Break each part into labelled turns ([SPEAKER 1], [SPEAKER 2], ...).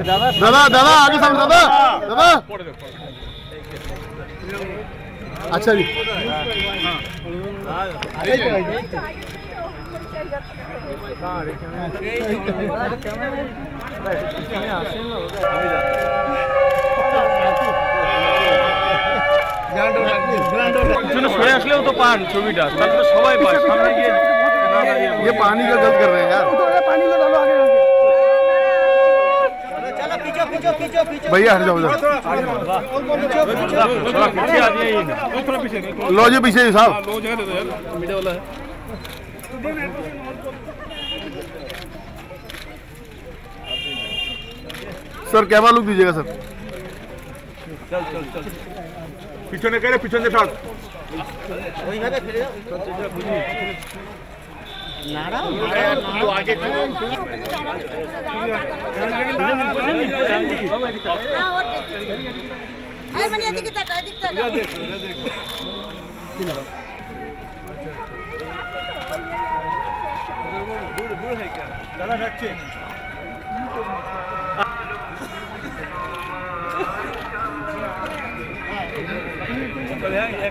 [SPEAKER 1] दादा दादा आगे सामने दादा दादा। अच्छा जी
[SPEAKER 2] সরে আসলেও তো পান ছবিটা, তাহলে তো সবাই পায়। সামনে গিয়ে
[SPEAKER 1] ये पानी का गलत कर रहे हैं यार। भैया हट जाओ लो जी पीछे साहब। सर कैमरा लुक दीजिएगा सर। पिछने करे पिछने साथ नारा तो आगे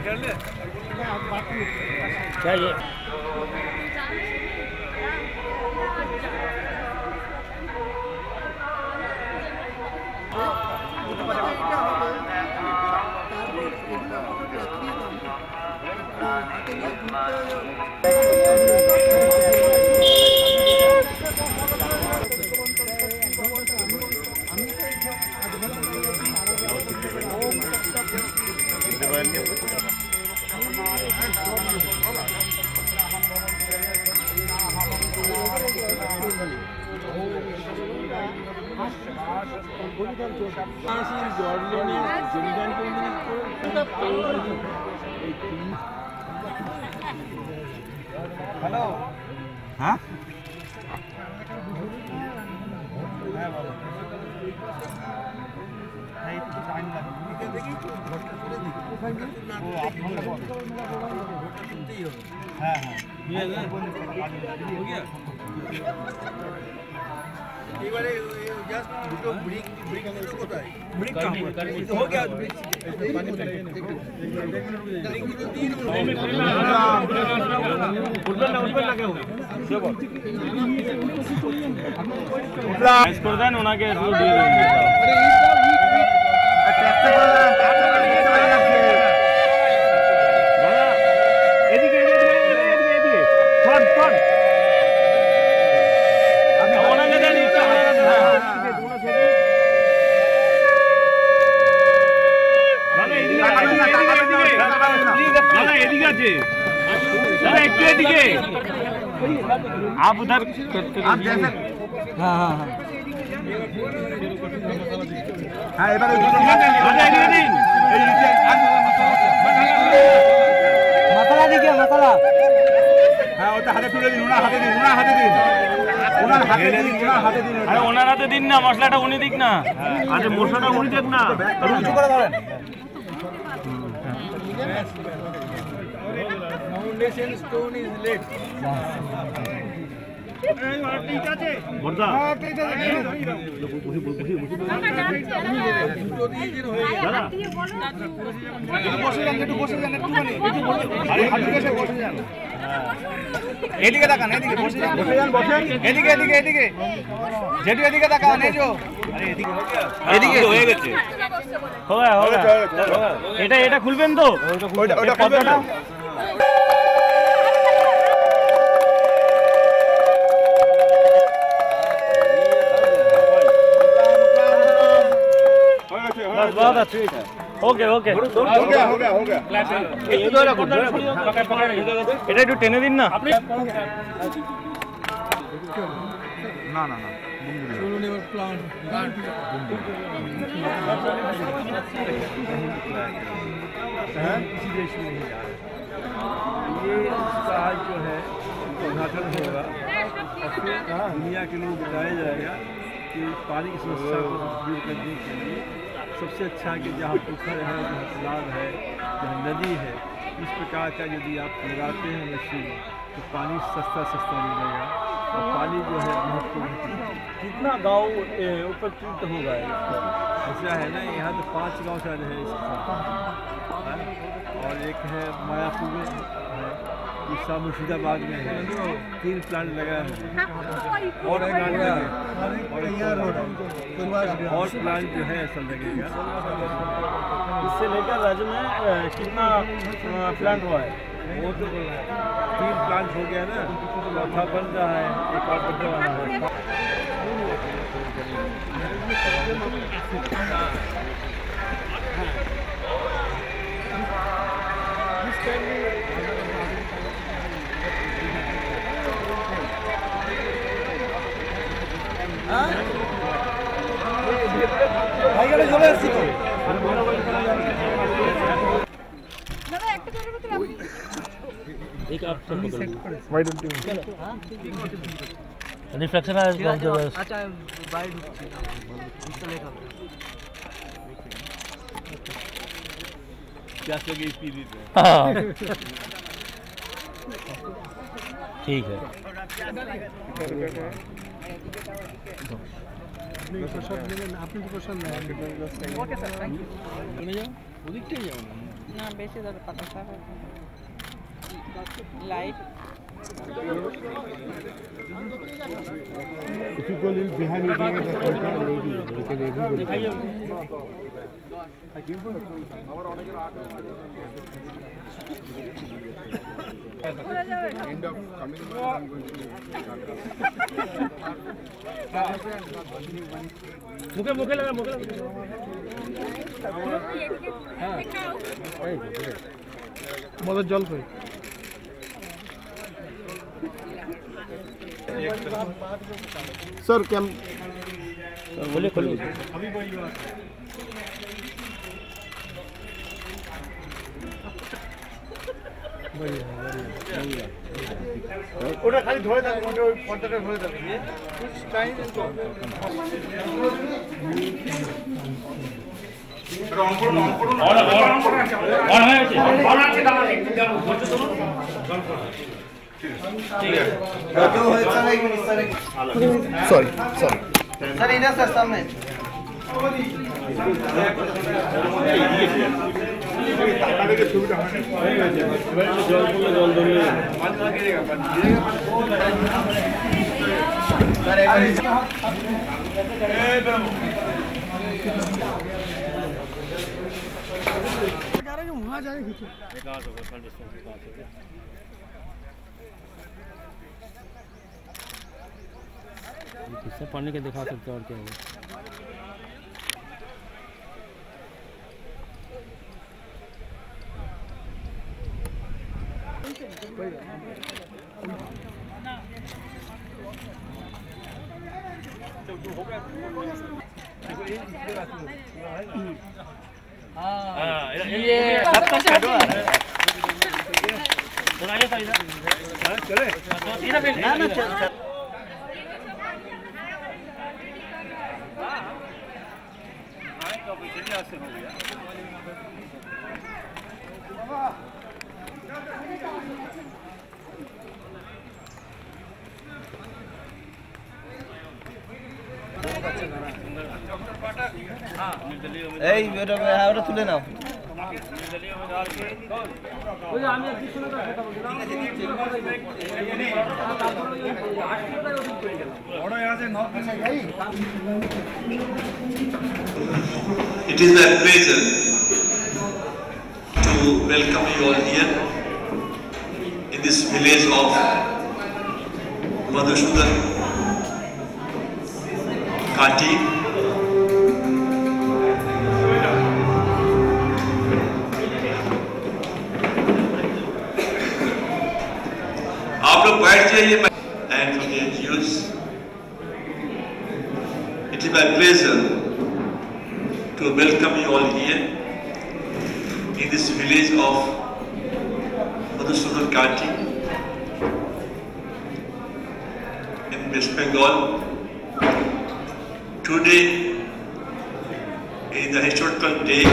[SPEAKER 1] कर ले क्या ये हेलो हाँ आप उधर आप जैसे हाँ हाँ हाँ मसाला दी क्या मसाला हाँ ওটা হাতে তুলে দিন ওনা হাতে দিন ওনা হাতে দিন ওনা হাতে দিন ওনা হাতে দিন আরে ওনার হাতে দিন না মশলাটা উনি দিক না আরে মশলাটা উনি দেন না কিছু করে ধরেন Foundation stone is laid. ঠিক আছে বর্দা ঠিক আছে বসে বসে বসে দাদা বসে যান একটু বসে যান একটুখানি আরে হাত থেকে বসে যান এদিকে তাকান এদিকে বসে যান বসেন এদিকে এদিকে এদিকে যেটু এদিকে তাকান এই যে আরে এদিকে হয়ে গেছে হবে এটা এটা খুলবেন তো ওটা পর্দাটা बहुत अच्छा है ओके ओके हो गया এটা একটু টেনে দিন না না না না ये इसका आज जो है उद्घाटन होगा और फिर दुनिया के लोग बताया जाएगा कि पानी की समस्या को दूर करने के लिए सबसे अच्छा कि जहाँ पोखर है जहाँ तालाब है जहाँ नदी है इस प्रकार का यदि आप लगाते हैं मशीन
[SPEAKER 3] तो पानी सस्ता मिलेगा और पानी जो है महत्वपूर्ण है।
[SPEAKER 2] कितना गांव उपकृत होगा
[SPEAKER 3] ऐसा है ना, यहाँ तो 5 गांव शायद है इसके साथ, और एक है मायापुर में है, दूसरा मुर्शिदाबाद में है, 3 प्लांट लगा है और और प्लांट जो है ऐसा लगेगा।
[SPEAKER 2] इससे लेकर राज्य में कितना प्लांट हुआ है?
[SPEAKER 3] वो तो 3 प्लांट हो गया ना, चौथा बन रहा है, एक और बन रहा है।
[SPEAKER 2] एक आप रिफ्लेक्शन
[SPEAKER 4] अच्छा वाइड
[SPEAKER 3] प्यास लगी पी ली।
[SPEAKER 2] ठीक है।
[SPEAKER 4] না বেশি ধরে পাতা লাইট
[SPEAKER 2] मुखे मुखे लगा मुखे
[SPEAKER 1] मदद जल पे सर क्या
[SPEAKER 2] बोले खोलिए।
[SPEAKER 1] ওটা খালি ধরে থাকবে, ওটা ওই পর্দাটা ধরে থাকবে কুছ টাইম सॉरी सर इधर सर सामने वहाँ जाए
[SPEAKER 2] किससे पढ़ने के दिखा सकते हो और क्या है?
[SPEAKER 4] ये सबका शर्ट
[SPEAKER 2] चले
[SPEAKER 4] ना ना चल
[SPEAKER 1] এই এটা ওটা তুলে নাও
[SPEAKER 5] It is a pleasure to welcome you all here in this village of Madhusudan Kanti. आप लोग बैठ जाइए and from the NGOs. It is my pleasure to welcome you all here in this village of Madhusudan Kanti in West Bengal. Today is the historical day.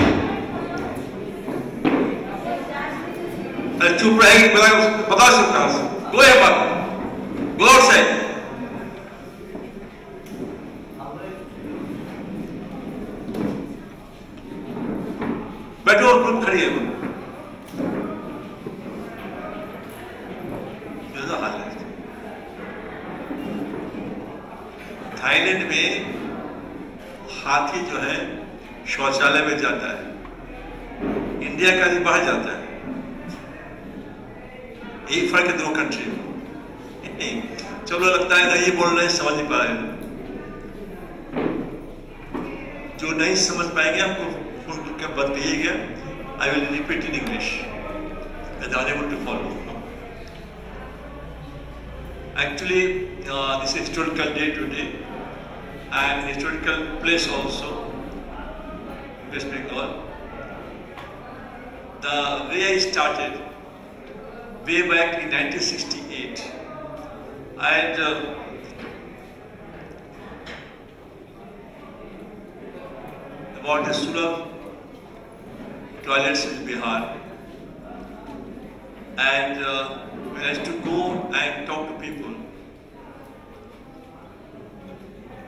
[SPEAKER 5] चुप रहेगी बता सकता हूँ Go ahead, go outside. बैठो और group खड़ी है। हालत थाईलैंड में हाथी जो है शौचालय में जाता है, इंडिया का भी बाहर जाता है। यही फर्क है दोनों कंट्री में। चलो लगता है नहीं बोल रहे, समझ नहीं पा रहे। जो नहीं समझ पाएंगे हमको फोन करके बताइएगा। I will repeat in English as unable to follow. Actually, this is historical day today and historical place also, West Bengal. The way I started way back in 1968 and about the Sulabh toilets in Bihar, and when I used to go and talk to people,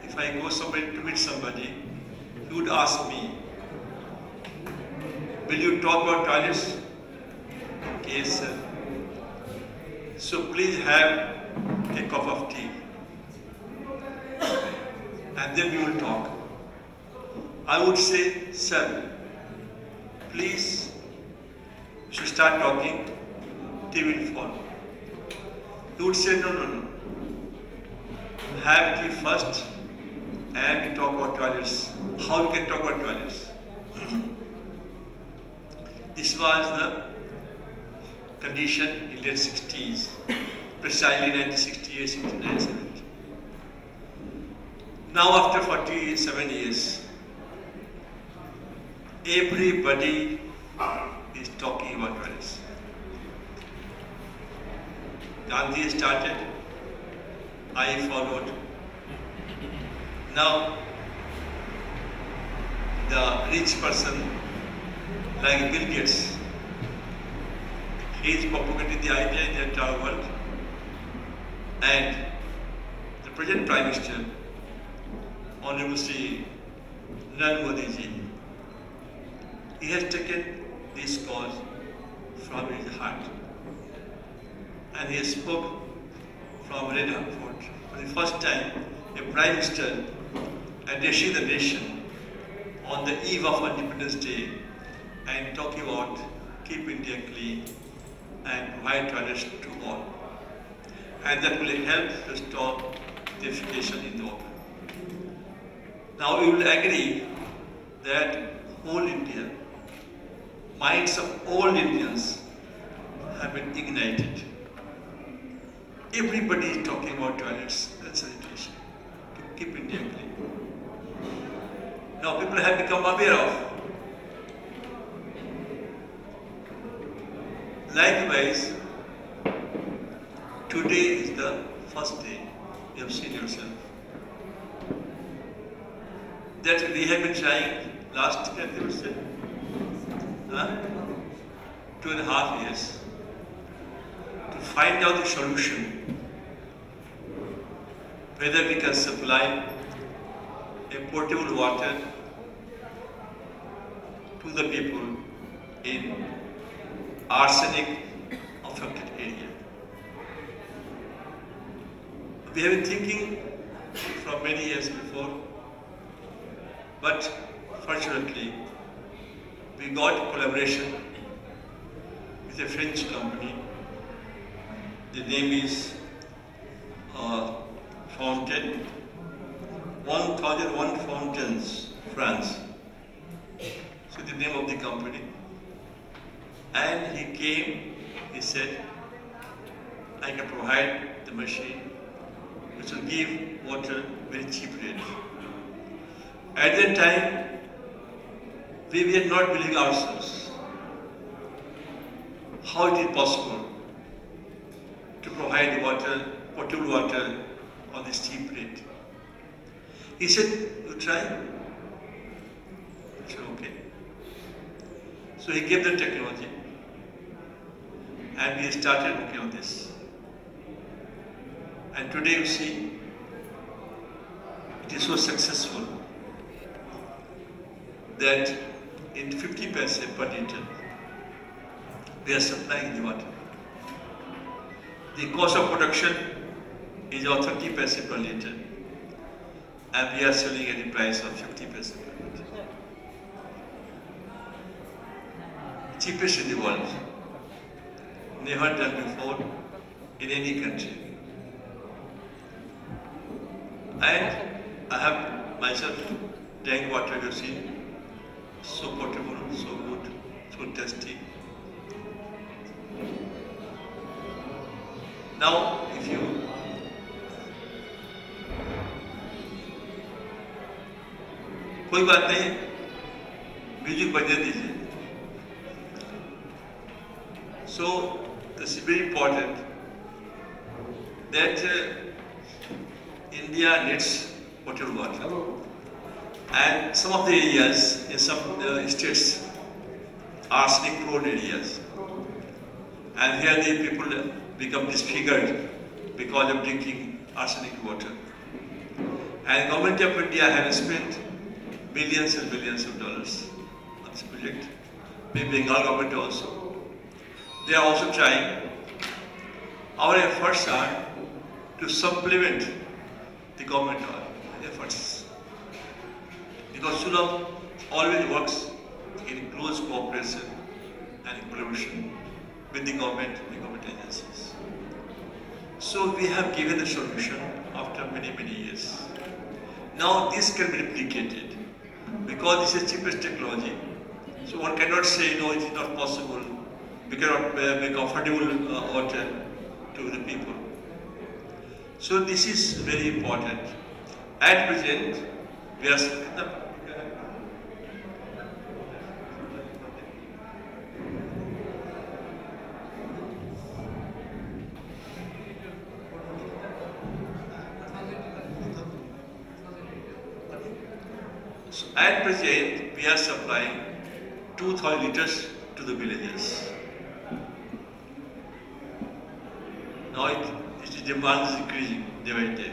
[SPEAKER 5] if I go somewhere to meet somebody, he would ask me, will you talk about toilets? Yes, sir. So please have a cup of tea and then we will talk. I would say, sir, please, you should start talking, tea will follow. He would say, no, no, no. Have tea first and we talk about toilets. How we can talk about toilets? This was the condition in late 60s, precisely 1968, 69, 70. Now after 47 years, everybody is talking about toilets. Gandhi started, I followed. Now, the rich person like Bill Gates, he is propagating the idea in the entire world. And the present Prime Minister, Honorable Sri Narendra Modi ji, he has taken this cause from his heart. And he spoke from Red Fort for the first time, a Prime Minister addressing the nation on the eve of Independence Day and talking about keep India clean and provide toilets to all. And that will help to stop defecation in the water. Now we will agree that whole India, minds of all Indians have been ignited. Everybody is talking about toilets and sanitation to keep India clean. Now people have become aware of. Likewise, today is the first day, you have seen yourself, that we have been trying last year, they would say, 2.5 years, to find out the solution, whether we can supply a potable water to the people in arsenic affected area. We have been thinking from many years before, but fortunately we got collaboration with a French company. The name is Fountain, 1001 Fountains, France. So the name of the company. And he came, he said, I can provide the machine which will give water very cheap rate. At that time, we were not believing ourselves. How it is possible to provide water, potable water on this cheap rate? He said, you try? I said, okay. So he gave the technology and we started working on this. And today you see it is so successful that in 50 paise per liter we are supplying the water. The cost of production is of 30 paise per liter and we are selling at a price of 50 paise per liter. Cheapest in the world, never done before in any country. And I have myself drank water, you see, so potable, so good, so tasty. Now, if you कोई बात नहीं, music बजा दीजिए. So this is very important that India needs potable water, and some of the areas in some states are arsenic-prone areas, and here the people become disfigured because of drinking arsenic water. And Government of India has spent billions and billions of dollars on this project. Maybe Bengal government also. They are also trying. Our efforts are to supplement the government efforts, because Sulam always works in close cooperation and collaboration with the government agencies. So we have given a solution after many years. Now this can be replicated because this is cheapest technology. So one cannot say no, it is not possible. We cannot make affordable water to the people. So this is very important. At present, we are supplying 2,000 liters to the villages. Now the demand is increasing day by day.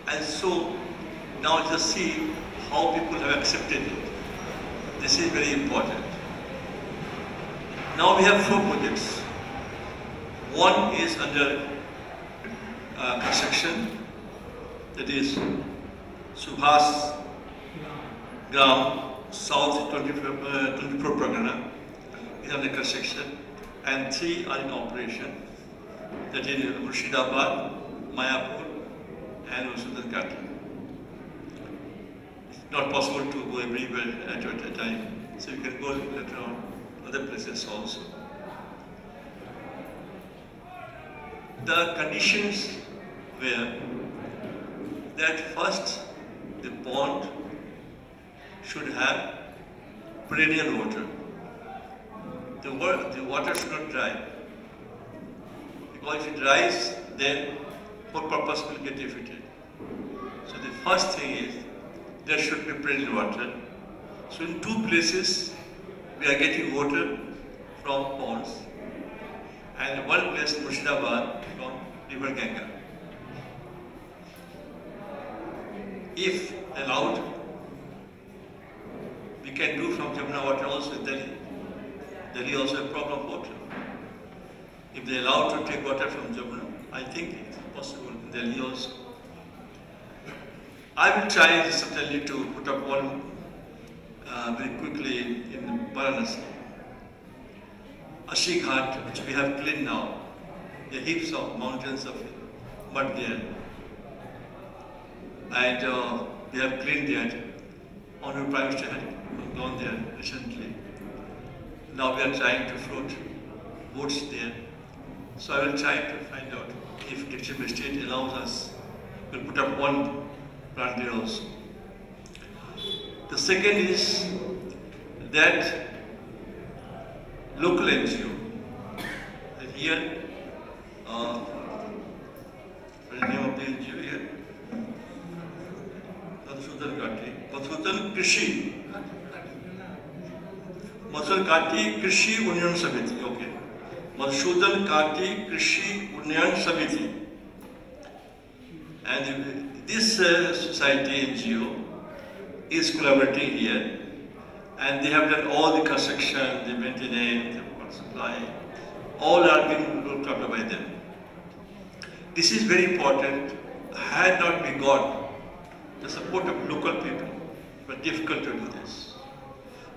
[SPEAKER 5] And so now just see how people have accepted it. This is very important. Now we have 4 projects. One is under construction, that is Subhas Gram South 24 Pargana is under construction, and 3 are in operation, that is Murshidabad, Mayapur and Vasundan Ghati. It's not possible to go everywhere at a time, so you can go later on other places also. The conditions were that first the pond should have perennial water. The water should not dry, because if it dries, then what purpose will get defeated. So the first thing is there should be perennial water. So in 2 places we are getting water from ponds, and one place, Murshidabad, from river Ganga. If allowed, we can do from Jamuna water also in Delhi. Delhi also a problem of water. If they allow to take water from Jamuna, I think it's possible in Delhi also. I will try certainly to put up one very quickly in Varanasi. Ashi Ghat, which we have cleaned now, the heaps of mountains of mud there. And we have cleaned that. Honorable Prime Minister had gone there recently. Now we are trying to float boats there. So I will try to find out if Dixon State allows us. We'll put up one plant there also. The second is that local NGO. And here, what is the name of the NGO here? Madhusudan Kati. Madhusudan Krishi Union Samiti. Okay. Madhusudan Karti Krishi Unnayan Samiti. And this society NGO is collaborating here, and they have done all the construction, the maintenance, the water supply, all are being looked after by them. This is very important. Had not we got the support of local people, it was difficult to do this.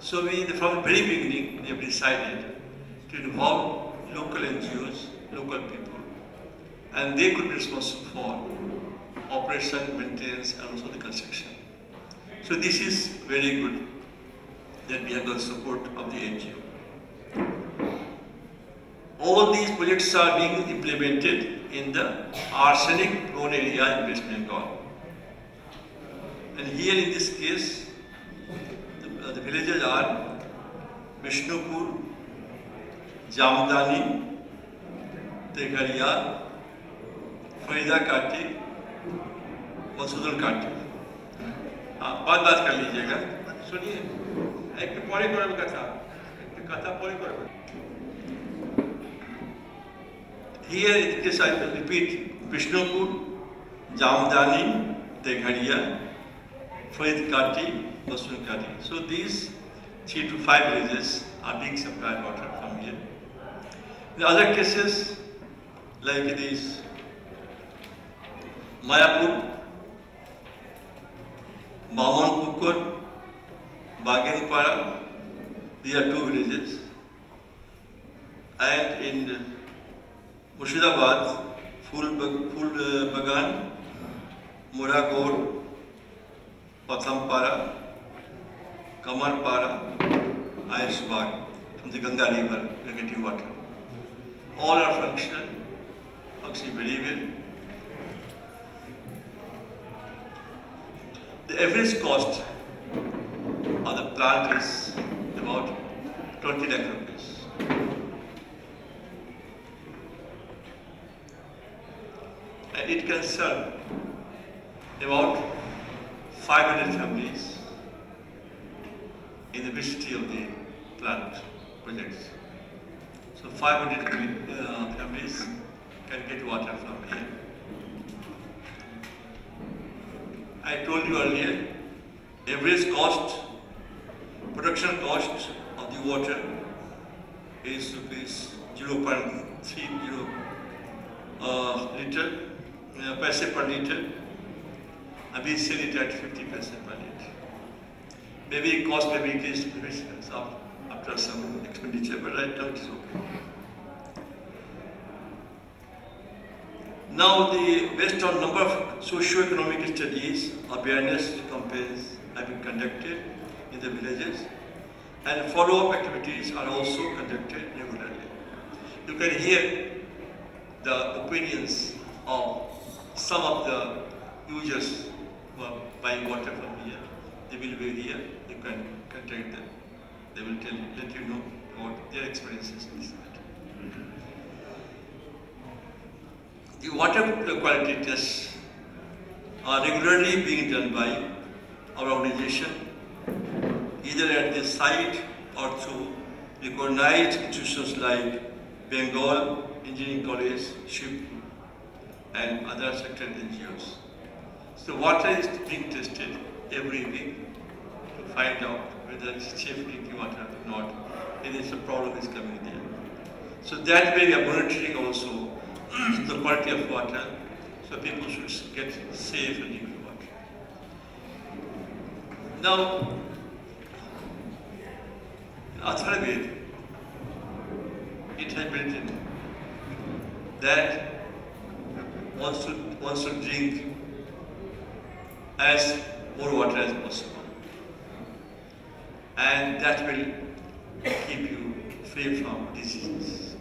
[SPEAKER 5] So we, from the very beginning, we have decided to involve local NGOs, local people, and they could be responsible for operation, maintenance, and also the construction. So this is very good that we have the support of the NGO. All these projects are being implemented in the arsenic-prone area in West Bengal. And here in this case, the villages are Vishnupur, Jamdani, Tegharia, Farida Kati, Madhusudan Kati. बात कर लीजिएगा, सुनिए, एक पौड़ी करो कथा पौड़ी करो. Here in this I will repeat: Vishnupur, Jamdani, Tegharia, Farid Kati, Madhusudan Kati. So these 3 to 5 villages are being supplied water from here. In other cases, like these, Mayapur, Mamonpukur, Bagenpara, these are 2 villages. And in Murshidabad, Bagan, Muragod, Pathampara, Kamarpara, Ayashbag, from the Ganga river, we are getting water. All are functional, very well. The average cost of the plant is about 20 lakh rupees. And it can serve about 500 families in the vicinity of the plant projects. So 500 families can get water from here. I told you earlier, average cost, production cost of the water is rupees 0.30 liter, paise per liter, and we sell it at 50 paise per liter. Maybe cost may be increased after some expenditure, but right now it is okay. Now, based on number of socio-economic studies, awareness campaigns have been conducted in the villages, and follow-up activities are also conducted regularly. You can hear the opinions of some of the users who are buying water from here. They will be here, you can contact them. They will let you know about their experiences in this matter. The water quality tests are regularly being done by our organization, either at the site or through recognized institutions like Bengal Engineering College, SHIP, and other sector NGOs. So water is being tested every week to find out whether it's safe drinking water or not, and if a problem is coming there. So that way we are monitoring also the quality of water, so people should get safe and drinking water. Now, in Atharvaved, it has been written that one should drink as more water as possible, and that will keep you free from diseases.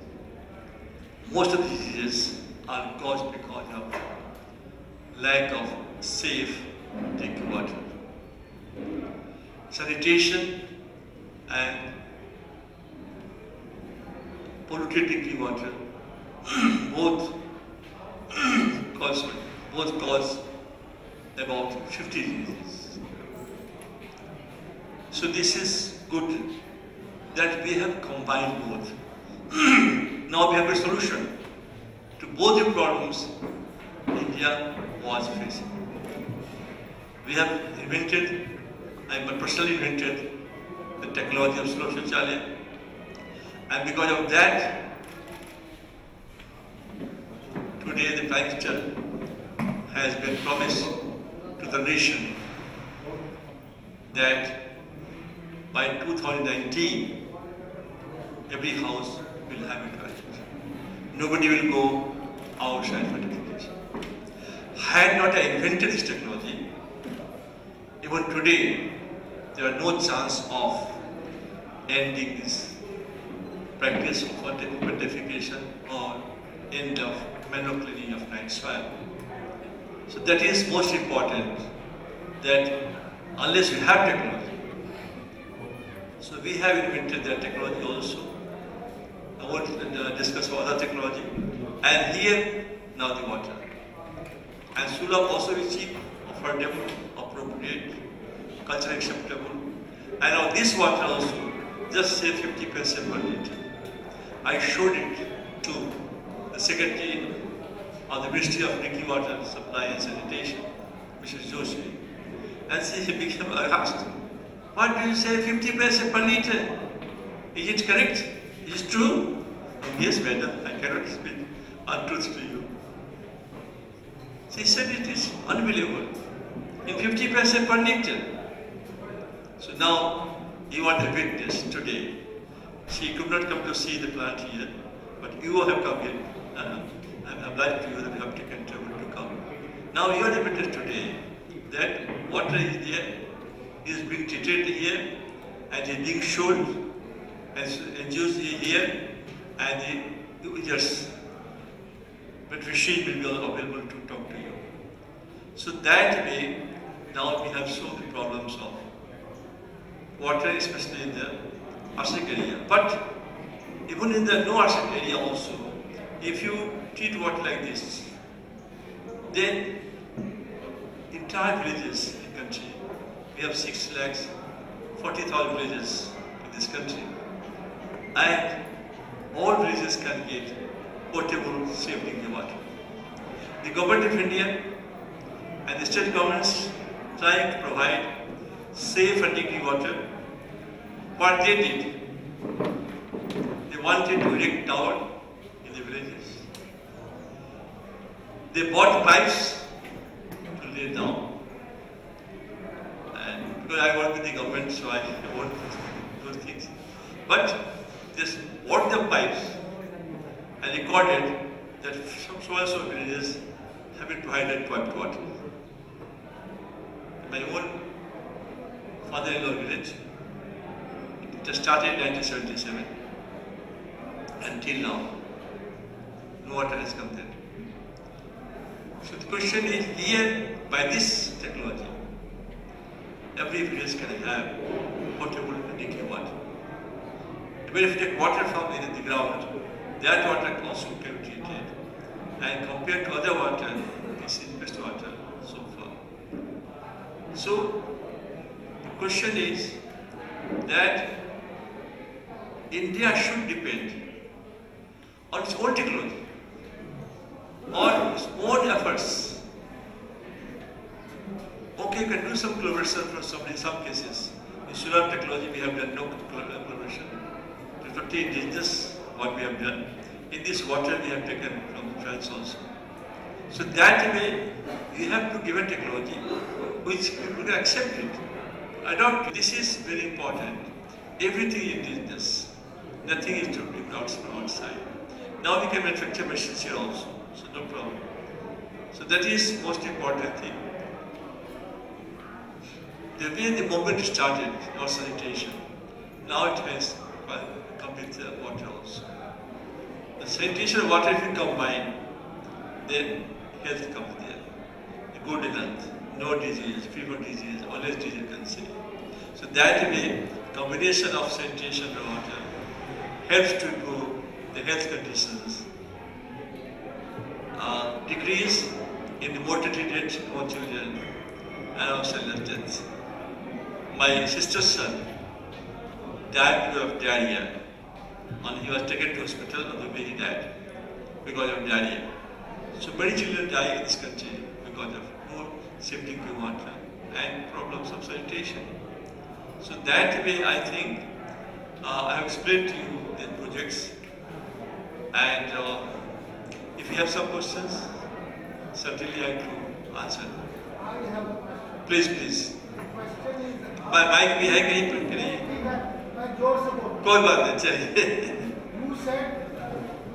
[SPEAKER 5] Most of the diseases are caused because of lack of safe drinking water. Sanitation and polluted drinking water both cause about 50 diseases. So this is good that we have combined both. now we have a solution to both the problems India was facing. We have invented, I personally invented the technology of slow Shauchalaya, and because of that, today the Prime Minister has been promised to the nation that by 2019, every house will have a toilet. Nobody will go outside for defecation. Had not I invented this technology, even today, there are no chance of ending this practice of defecation or end of manual cleaning of night soil. So that is most important, that unless we have technology, so we have invented that technology also. I want to discuss other technology. And here, now the water. And Sulabh also is cheap, affordable, appropriate, culturally acceptable. And now this water also, just say 50 paise per litre. I showed it to the Secretary of the Ministry of Drinking Water Supply and Sanitation, Mrs. Joshi. And she became aghast. What do you say, 50 paise per litre? Is it correct? Is it true? Oh, yes, madam, I cannot speak untruth to you. She said it is unbelievable. In 50 paise per litre. So now, you are the witness today. She could not come to see the plant here, but you have come here. I'm obliged to you that you have taken trouble to come. Now you are the witness today that water is there, is being treated here, and is being sold and used here, and the users, but machine will be available to talk to you. So that way, now we have solved the problems of water, especially in the arsenic area. But even in the no arsenic area also, if you treat water like this, then entire villages in the country, we have 6,40,000 villages in this country, and all villages can get potable, safe drinking water. The government of India and the state governments trying to provide safe and drinking water. What they did, they wanted to erect tower in the villages. They bought pipes to lay down. And because I work with the government, so I won't do those things. But they bought the pipes and recorded that so and so villages have been provided piped water. My own father-in-law village, it started in 1977. Until now, no water has come there. So the question is here, by this technology, every village can have potable drinking water. Even if you take water from the ground, that water also can be treated. And compared to other water, this is best water so far. So the question is that India should depend on its own technology, on its own efforts. Okay, we can do some collaboration in some cases. In solar technology, we have done no collaboration. It is totally indigenous what we have done. In this water, we have taken from France also. So that way, we have to give a technology which people can accept it, adopt it. This is very important. Everything is indigenous. Nothing is to be brought from outside. Now we can manufacture machines here also, so no problem. So that is most important thing. The way the movement started, our sanitation, now it has come with water also. The sanitation and water, if you combine, then health comes there. The good health, no disease, fever disease, or less disease you can say. So that way, combination of sanitation and water helps to improve the health conditions, decrease in the mortality rate of children, and also deaths. My sister's son died of diarrhea. and he was taken to hospital. On the way he died because of diarrhea. So many children die in this country because of poor safety drinking water and problems of sanitation. So that way, I think I have explained to you the projects, and if you have some questions, certainly I can answer. Please, please. Mike भी है कहीं पर कहीं कोई बात नहीं चाहिए.
[SPEAKER 6] You said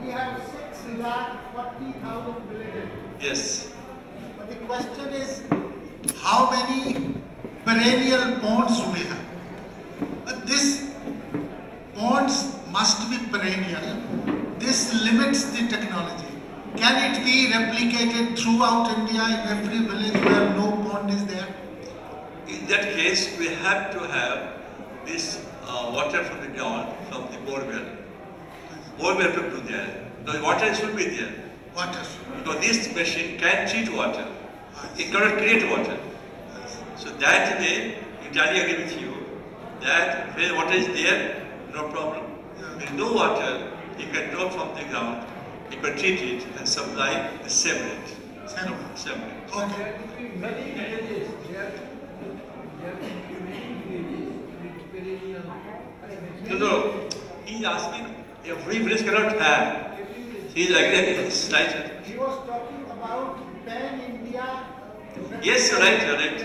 [SPEAKER 6] we have 6,40,000 villages.
[SPEAKER 5] Yes.
[SPEAKER 6] But the question is, how many perennial ponds do we have? But this ponds must be perennial. This limits the technology. Can it be replicated throughout India in every village where no pond is there?
[SPEAKER 5] In that case, we have to have this water from the ground, from the borewell. Borewell to do there. The water should be there.
[SPEAKER 6] Water.
[SPEAKER 5] Because this machine can treat water. It cannot create water. So that way, entirely agree with you that when water is there, no problem. When there is no water, you can draw from the ground, you can treat it and supply the same rate. Same rate.
[SPEAKER 6] Okay.
[SPEAKER 3] Many villages,
[SPEAKER 5] No, he is asking every village cannot have. He is agreeing, he is right.
[SPEAKER 6] He was talking about pan-India.
[SPEAKER 5] Yes, you're right, you're right.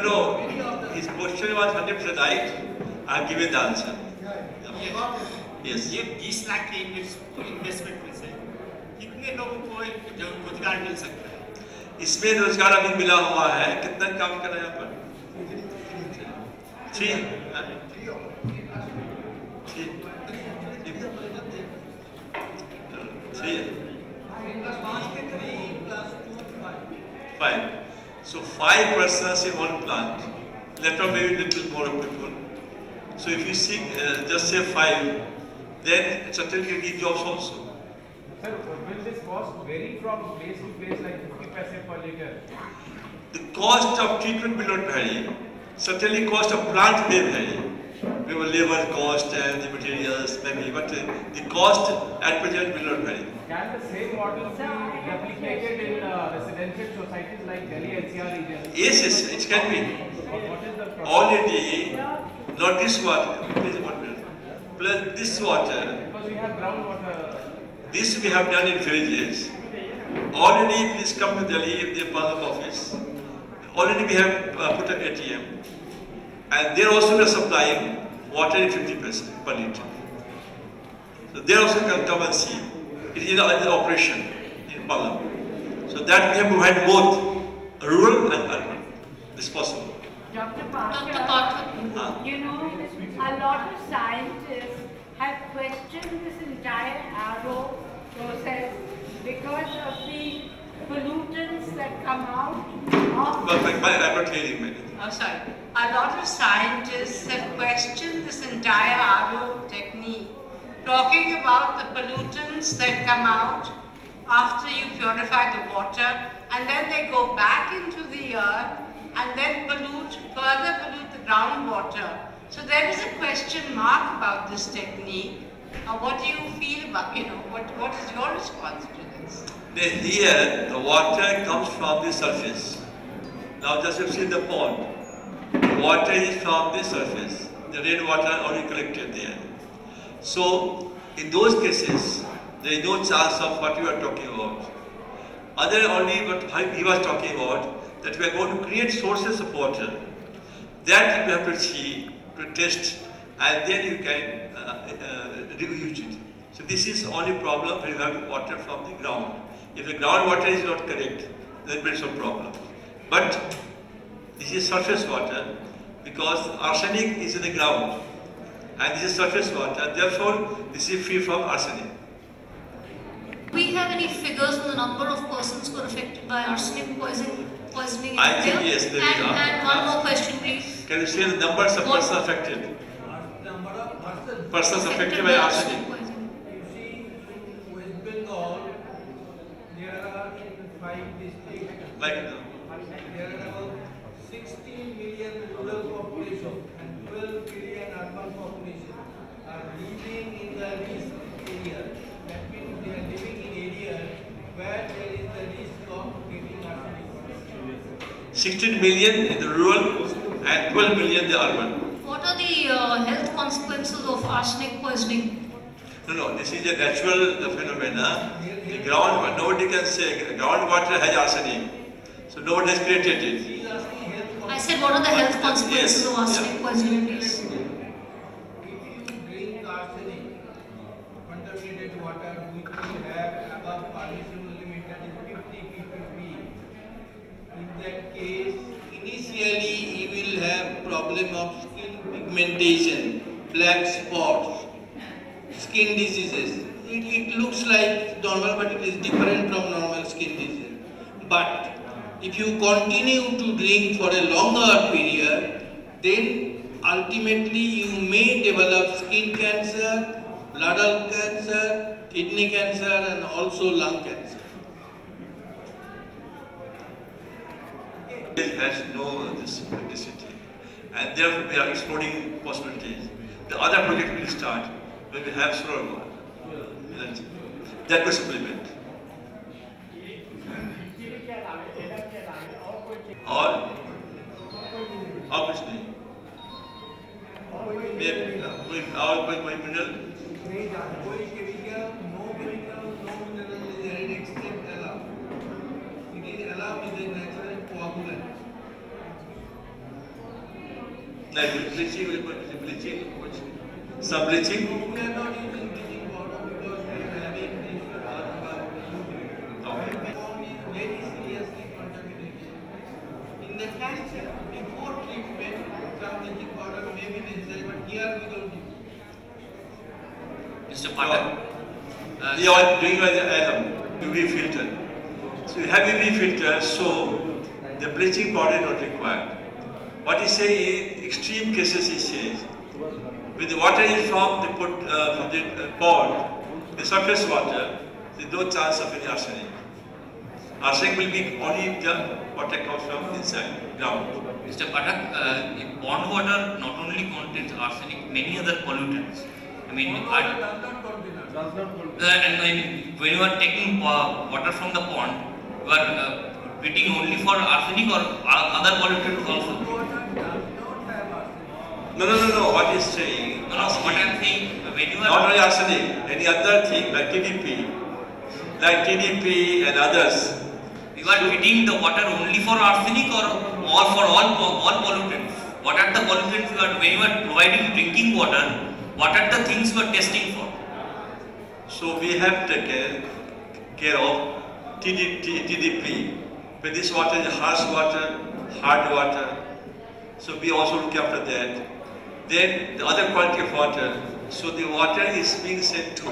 [SPEAKER 5] No. His question was 100% right. I have given the answer. Yes.
[SPEAKER 7] ये 20 लाख के investment में से कितने लोगों को रोजगार मिल सकता है?
[SPEAKER 5] इसमें रोजगार अभी मिला हुआ है. कितना काम कर रहे हैं यहाँ पर? 5. So 5 persons in one plant. Later maybe little more people. So if you see, just say 5, then certainly you need jobs also.
[SPEAKER 8] Sir, will this cost vary from place to place, like 50 paise per liter?
[SPEAKER 5] The cost of treatment will not vary. Certainly cost of plant may vary. We will labor cost and the materials maybe, but the cost at present will not vary.
[SPEAKER 8] Can the same model be replicated in residential societies like Delhi NCR region?
[SPEAKER 5] Yes, it can be.
[SPEAKER 8] What is the problem?
[SPEAKER 5] Already, not this water, please 1 minute. Plus this water,
[SPEAKER 8] Because we have groundwater.
[SPEAKER 5] this we have done in villages. Already, please come to Delhi in the Parliament office. Already we have put an ATM. And there also we are supplying water in 50% per liter. So there also can come and see. It is in operation in Parliament. So that we have provided both rural and urban. This is possible.
[SPEAKER 9] Dr. Pathak, you know, a lot of scientists have questioned this entire RO process because of the pollutants that come out of...
[SPEAKER 5] But I'm not hearing many.
[SPEAKER 9] Oh, sorry. A lot of scientists have questioned this entire RO technique, talking about the pollutants that come out after you purify the water, and then they go back into the earth and then further pollute the groundwater. So there is a question mark about this technique. What do you feel about, what is your response to this?
[SPEAKER 5] Here, the water comes from the surface. Now just you see the pond. Water is from the surface. The rainwater already collected there. So, in those cases, there is no chance of what you are talking about. Other only what he was talking about, that we are going to create sources of water. That you have to see, to test, and then you can reuse it. So this is the only problem when you have water from the ground. If the groundwater is not correct, then there is no problem. But this is surface water because arsenic is in the ground and this is surface water, therefore this is free from arsenic.
[SPEAKER 10] Do we have any figures on the number of persons who are affected by arsenic poisoning in
[SPEAKER 5] I think
[SPEAKER 10] India?
[SPEAKER 5] yes, there is.
[SPEAKER 10] And one more question, please.
[SPEAKER 5] Can you say the numbers of persons affected? Persons affected by arsenic.
[SPEAKER 10] Poisoning.
[SPEAKER 3] You see, in West Bengal, there are 5 districts.
[SPEAKER 5] Like
[SPEAKER 3] There are about 16 million rural population and 12 billion urban normal population are living in the risk area. That means they are living in areas where there is the risk of getting arsenic.
[SPEAKER 5] 16 million in the rural and 12 million in the urban.
[SPEAKER 10] What are the health consequences of arsenic poisoning?
[SPEAKER 5] No, this is a natural phenomena. The ground, nobody can say groundwater has arsenic. So nobody has created it.
[SPEAKER 10] I said, what are the health consequences of arsenic poisoning, please?
[SPEAKER 3] If you drink arsenic, contaminated water which will have above permissible limit, that is 50 ppb, in that case, initially you will have problem of skin pigmentation, black spots, skin diseases. It looks like normal, but it is different from normal skin disease. But if you continue to drink for a longer period, then ultimately you may develop skin cancer, bladder cancer, kidney cancer, and also lung cancer.
[SPEAKER 5] It has no this electricity, and therefore we are exploring possibilities. The other project will start when we have solar power. That will supplement. Or obviously, with our mineral.
[SPEAKER 3] No chemical, no mineral is added except alum. It is alum is a natural coagulant.
[SPEAKER 5] Like bleaching, some bleaching.
[SPEAKER 3] We are not using bleaching powder because we are having this compound is very seriously contaminated. In the past, before treatment, some bleaching powder may be necessary, but here we don't use.
[SPEAKER 5] Mr. Patel, we are doing the UV filter. So you have UV filter, so the bleaching powder is not required. What he says is, extreme cases he says, when the water is from the pond, the surface water, there is no chance of any arsenic. Arsenic will be only if the water comes from inside, ground.
[SPEAKER 11] Mr. Pathak, pond water not only contains arsenic, many other pollutants. I mean, when you are taking water from the pond, you are treating only for arsenic or other pollutants also?
[SPEAKER 5] No. What he's saying?
[SPEAKER 11] No. What I am saying, when you are
[SPEAKER 5] not only arsenic, any other thing like TDP and others.
[SPEAKER 11] You are treating the water only for arsenic or all pollutants? What are the pollutants you are, when you are providing drinking water, what are the things you are testing for?
[SPEAKER 5] So we have taken care of TDP. When this water is harsh water, hard water, so we also look after that. Then the other quality of water, so the water is being sent to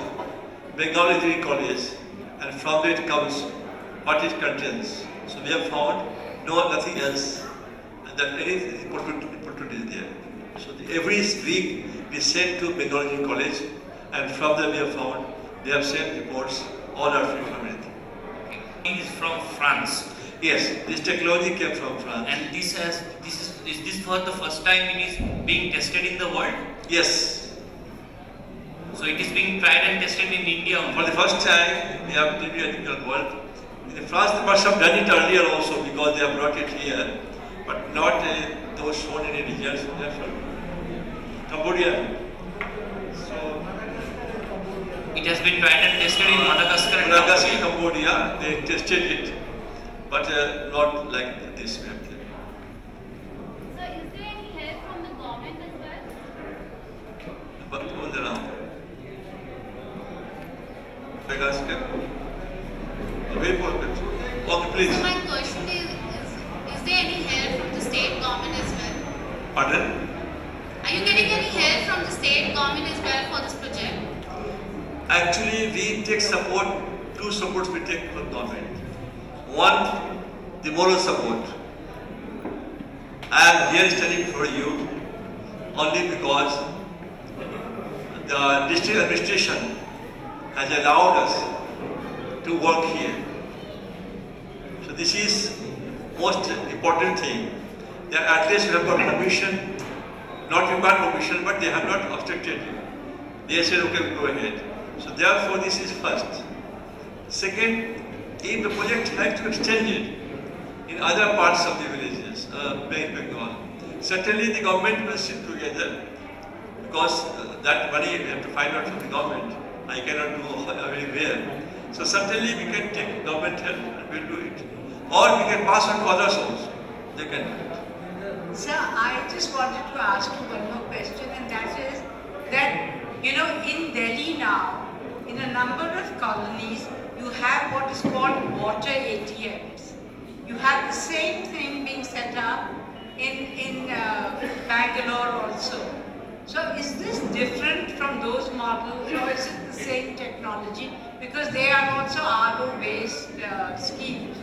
[SPEAKER 5] Bengal Engineering College, and from there it comes what it contains. So we have found nothing else, and that any pollutant is there. So every week we send to Bengal Engineering College, and from there we have found they have sent reports, all are free from anything.
[SPEAKER 11] It is from France.
[SPEAKER 5] Yes, this technology came from France.
[SPEAKER 11] And is this for the first time it is being tested in the world?
[SPEAKER 5] Yes.
[SPEAKER 11] So it is being tried and tested in India only?
[SPEAKER 5] For the first time, we have in the world. In France, they must have done it earlier also because they have brought it here, but not those shown in any results. Cambodia. So
[SPEAKER 11] it has been tried and tested in Madagascar and
[SPEAKER 5] Cambodia. They tested it, but not like this.
[SPEAKER 10] Sir, is there any help from the government as well?
[SPEAKER 5] But on the round. Madagascar. Very important. Okay, please.
[SPEAKER 10] So my question is there any help from the state government as well?
[SPEAKER 5] Pardon?
[SPEAKER 10] Are you getting any help from the state government as well for this project?
[SPEAKER 5] Actually, we take support, two supports we take from government. One, the moral support. I am here standing for you only because the district administration has allowed us to work here. So this is most important thing, that at least we have got permission not required permission, but they have not obstructed you. They said, okay, go ahead. So therefore, this is first. Second, if the project has to extend it in other parts of the villages, Bengal, certainly the government will sit together, because that money we have to find out from the government. I cannot go everywhere. So certainly we can take government help and we'll do it. Or we can pass on to others also. They can do it.
[SPEAKER 9] Sir, I just wanted to ask you one more question, and that is that, you know, in Delhi now, in a number of colonies, you have what is called water ATMs. You have the same thing being set up in Bangalore also. So is this different from those models, or is it the same technology? Because they are also RO-based schemes.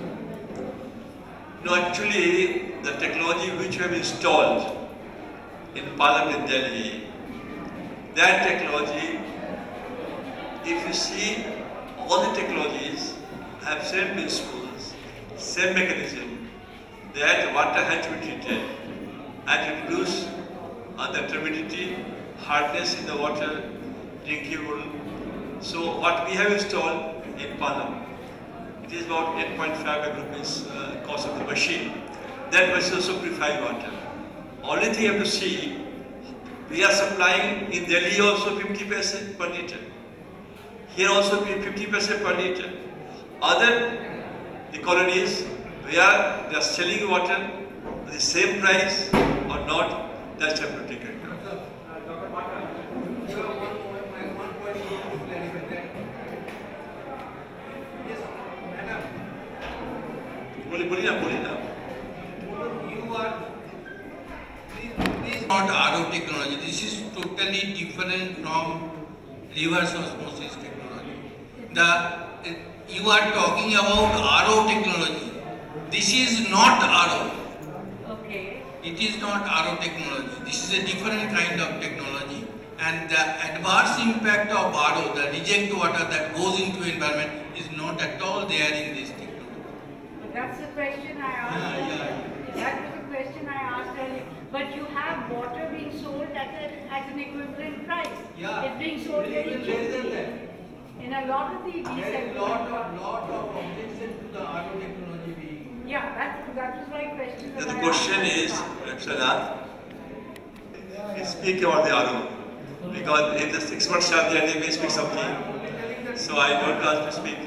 [SPEAKER 5] No, actually, the technology which we have installed in Parliament Delhi, that technology, if you see, all the technologies have same principles, same mechanism, that water has to be treated and to reduce the turbidity, hardness in the water, drinkable. So what we have installed in Palam, it is about 8.5 lakh rupees cost of the machine. That machine also purifies water. Only thing you have to see, we are supplying in Delhi also 50 paise per litre. Here also 50 paise per litre. Other the colonies where they are selling water at the same price or not, that's have to take it.
[SPEAKER 12] This is not RO technology. This is totally different from reverse osmosis technology. You are talking about RO technology. This is not RO.
[SPEAKER 9] Okay.
[SPEAKER 12] It is not RO technology. This is a different kind of technology. And the adverse impact of RO, the reject water that goes into environment, is not at all there in this technology.
[SPEAKER 9] That's the question I asked. That was the question I asked earlier. But you have water being sold at an equivalent price.
[SPEAKER 12] Yeah.
[SPEAKER 9] It's being sold very cheaply. In a lot of the
[SPEAKER 12] There is lot of objection to the RO technology being.
[SPEAKER 9] Yeah, that was my question.
[SPEAKER 5] The question is, Sanath, speak about the RO. Because if the 6 months are there, they may speak something. So I don't ask to speak.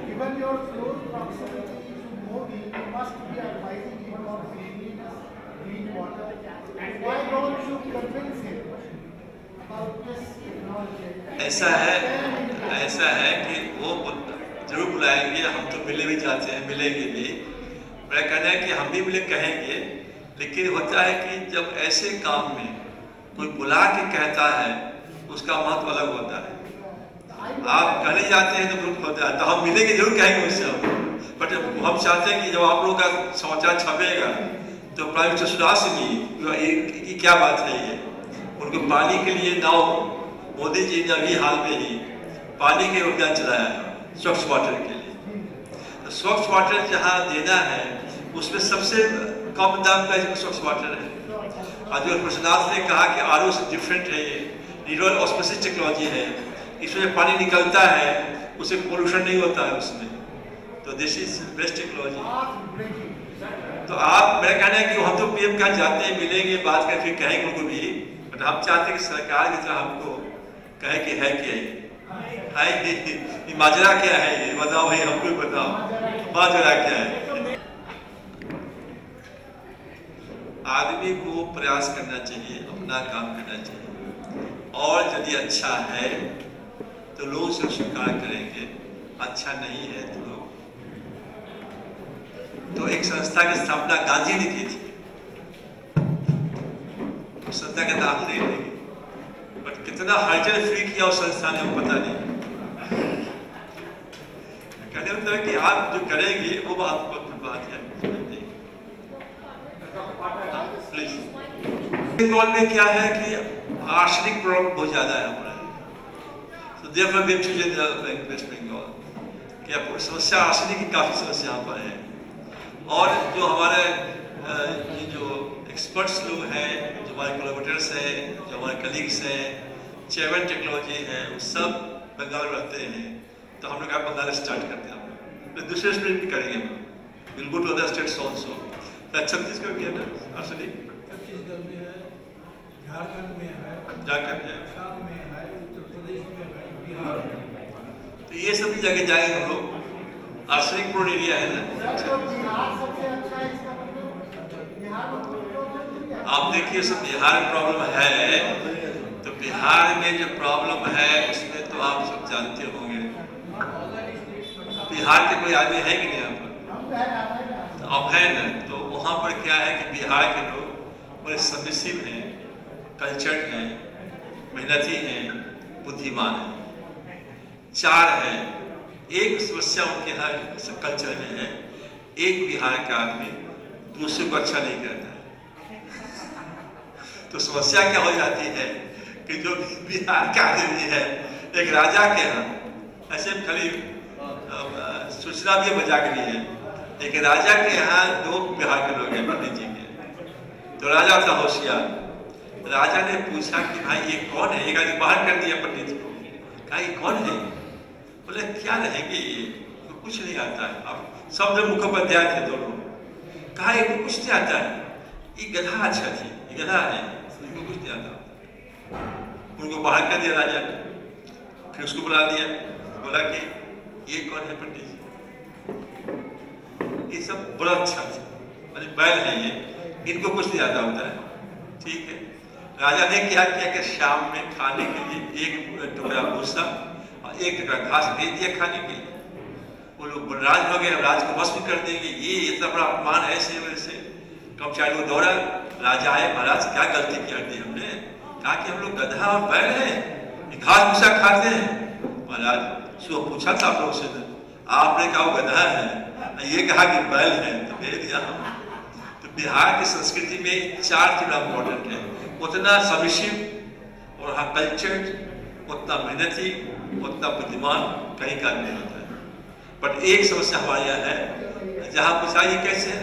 [SPEAKER 6] Given your close proximity to Modi, you must be advising him on clean water. And why don't you convince him about this technology?
[SPEAKER 5] ऐसा है कि वो जरूर बुलाएंगे, हम तो मिले भी जाते हैं, मिलेंगे भी। मेरा कहना है कि हम भी मिले कहेंगे, लेकिन होता है कि जब ऐसे काम में कोई बुला के कहता है, उसका महत्व अलग होता है। आप कहने जाते हैं तो ग्रुप होता है, तो हम मिलेंगे जरूर कहेंगे उससे हम। बट हम चाहते हैं कि जब आप लोगों का समाचार छपेगा तो प्राइम मिनिस्टर सुधार सिंह की क्या बात है ये, उनको पानी के लिए नाव मोदी जी ने अभी हाल में ही पानी के अभियान चलाया है स्वच्छ वाटर के लिए। तो स्वच्छ वाटर जहाँ देना है उसमें सबसे कम दाम का स्वच्छ वाटर है। और जो प्रश्नार्थ ने कहा कि RO से डिफरेंट है, ये रिवर्स ऑस्मोसिस टेक्नोलॉजी है, इसमें पानी निकलता है, उससे पोल्यूशन नहीं होता है उसमें, तो दिस इज बेस्ट टेक्नोलॉजी। तो आप, मेरा कहना है कि हम तो PM का जाते हैं, मिलेंगे, बात कर फिर कहेंगे उनको भी, बट हम चाहते हैं कि सरकार की तरह हमको कहे कि है क्या ये माजरा क्या है, ये बताओ भाई, हमको बताओ माजरा क्या है। आदमी को प्रयास करना चाहिए, अपना काम करना चाहिए, और यदि अच्छा है तो लोग उसे स्वीकार करेंगे, अच्छा नहीं है तो एक संस्था की स्थापना गांधी ने की थी, उस संस्था का नाम नहीं लेंगे, बट कितना हलचल फ्री किया उस संस्था ने पता नहीं। कहने मतलब है कि आप जो करेंगे वो बात है। बंगाल में क्या है कि आर्सेनिक प्रॉब्लम बहुत ज्यादा है हमारे, so therefore we have chosen West Bengal. कि समस्या आर्सेनिक की काफ़ी समस्या यहाँ पर है। और जो हमारे ये जो एक्सपर्ट्स लोग हैं, जो हमारे कोलैबोरेटर्स हैं, जो हमारे कलीग्स हैं, चेवन टेक्नोलॉजी है, वो सब बंगाल में रहते हैं। तो हम लोग कहा बंगाल स्टार्ट करते हैं, हम दूसरे स्टेट भी करेंगे, will go to other states also. Chhattisgarh भी है ना आर्सेनिक,
[SPEAKER 12] छत्तीसगढ़ में है, झारखंड में है,
[SPEAKER 5] झारखंड
[SPEAKER 12] में है, उत्तर प्रदेश में है, बिहार में।
[SPEAKER 5] तो ये सभी जगह जाएंगे हम लोग। आर्सेनिक प्रोन एरिया है ना। आप देखिए सब बिहार में प्रॉब्लम है, तो बिहार में जो प्रॉब्लम है उसमें तो आप सब जानते होंगे। बिहार के कोई आदमी है कि नहीं यहाँ पर? तो अब है ना, तो वहाँ पर क्या है कि बिहार के लोग बड़े सबमिसिव हैं, कल्चर्ड हैं, मेहनती हैं, बुद्धिमान हैं। चार है, एक समस्या उनके यहाँ कल्चर में है, एक बिहार का आदमी दूसरे को अच्छा नहीं करता है। तो समस्या क्या हो जाती है कि जो बिहार का आदमी है, एक राजा के यहाँ, ऐसे खाली सूचना भी मजाक भी है, एक राजा के यहाँ दो बिहार के लोग हैं, पंडित जी के। तो राजा था होशियार, राजा ने पूछा कि भाई ये कौन है? एक आदमी बाहर कर दिया पंडित को, कहा ये कौन है? बोले क्या रहेंगे ये, तो कुछ नहीं आता है। अब सब लोग मुखोपाध्याय थे दोनों, कहा ये कुछ नहीं आता है, ये गधा अच्छा थी, ये गधा है, इनको कुछ नहीं आता। उनको बाहर कर दिया राजा ने, फिर उसको बुला दिया, बोला कि ये कौन है पंडित जी? ये सब बड़ा अच्छा था, मतलब बैल है ये, इनको कुछ नहीं आता होता है। ठीक है, राजा ने क्या किया कि शाम में खाने के लिए एक टुकड़ा भूसा और एक टुकड़ा घास दे दिया खाने के लिए। वो लोग राज हो गए, राज को वश भी कर देंगे, ये इतना बड़ा अपमान है, ऐसे वैसे। कर्मचारी को दौड़ा, राजा आए, महाराज क्या गलती कर दी हमने? कहा कि हम लोग गधा और बैल हैं, घास भूसा खाते हैं। महाराज सो पूछा था आप लोग से, आपने कहा वो गधा है, ये कहा कि बैल है, तो दे दिया हम। तो बिहार की संस्कृति में चार चीज इम्पोर्टेंट है, उतना सबमिसिव और हाँ कल्चर्ड, उतना मेहनती, उतना बुद्धिमान कहीं का नहीं होता है। बट एक समस्या हमारे यहाँ है, जहाँ पूछा ये कैसे है,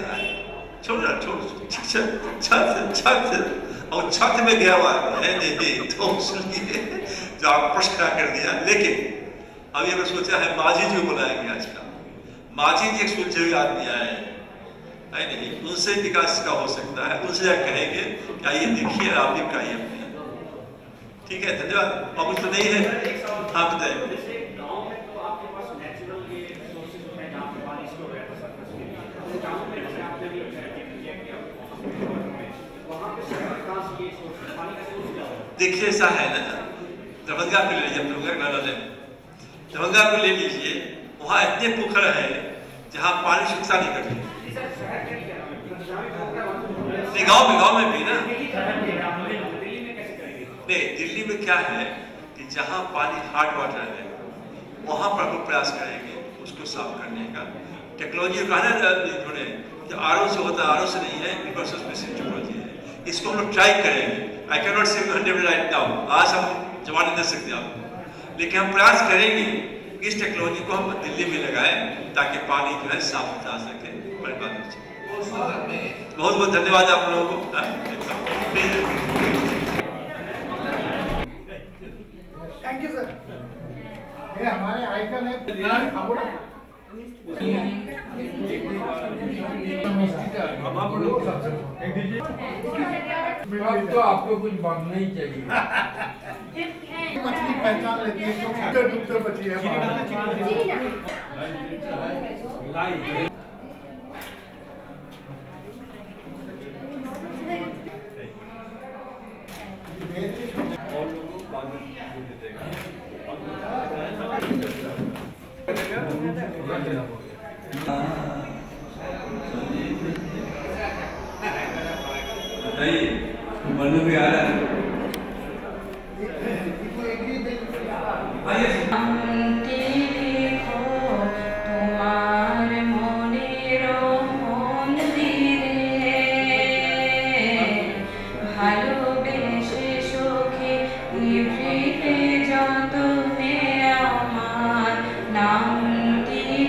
[SPEAKER 5] छोड़ छत और छत में गया हुआ है नहीं, तो उसलिए जो आप प्रश्न खड़ा कर दिया। लेकिन अभी हमने सोचा है माझी जी को बुलाएंगे आज का। माझी जी एक सुलझे हुए आदमी आए है नहीं, उनसे विकास का हो सकता है, उनसे कहेंगे क्या ये देखिए आप भी बताइए अपने। ठीक है, धन्यवाद। और कुछ तो नहीं है? हाँ बताइए। देखिए ऐसा है ना, दरभंगा को ले लीजिए, दरभंगा को ले लीजिए, वहाँ इतने पोखर है जहाँ पानी सूखता नहीं करते। गाँव में भी ना, नहीं दिल्ली में क्या है कि जहाँ पानी हार्ड वाटर है वहाँ पर हम प्रयास करेंगे उसको साफ करने का। टेक्नोलॉजी कहना थोड़े जो आरओ से होता है, आरओ से नहीं है, यूनिवर्सल स्पेसिफिक टेक्नोलॉजी है, इसको हम लोग ट्राई करेंगे। आई कैन नॉट से 100% राइट नाउ, आज हम जवाब नहीं दे सकते आपको, लेकिन हम प्रयास करेंगे इस टेक्नोलॉजी को हम दिल्ली में लगाएं ताकि पानी जो है साफ जा सके। बड़ी बात बहुत बहुत धन्यवाद आप लोगों को।
[SPEAKER 6] Thank you sir. ये हमारे आइकन है
[SPEAKER 13] तो आपको कुछ मांगना ही चाहिए।
[SPEAKER 6] मछली पहचान लेती है, डूबते मछली है।
[SPEAKER 3] मनु भी आ रहा है।
[SPEAKER 14] নামটি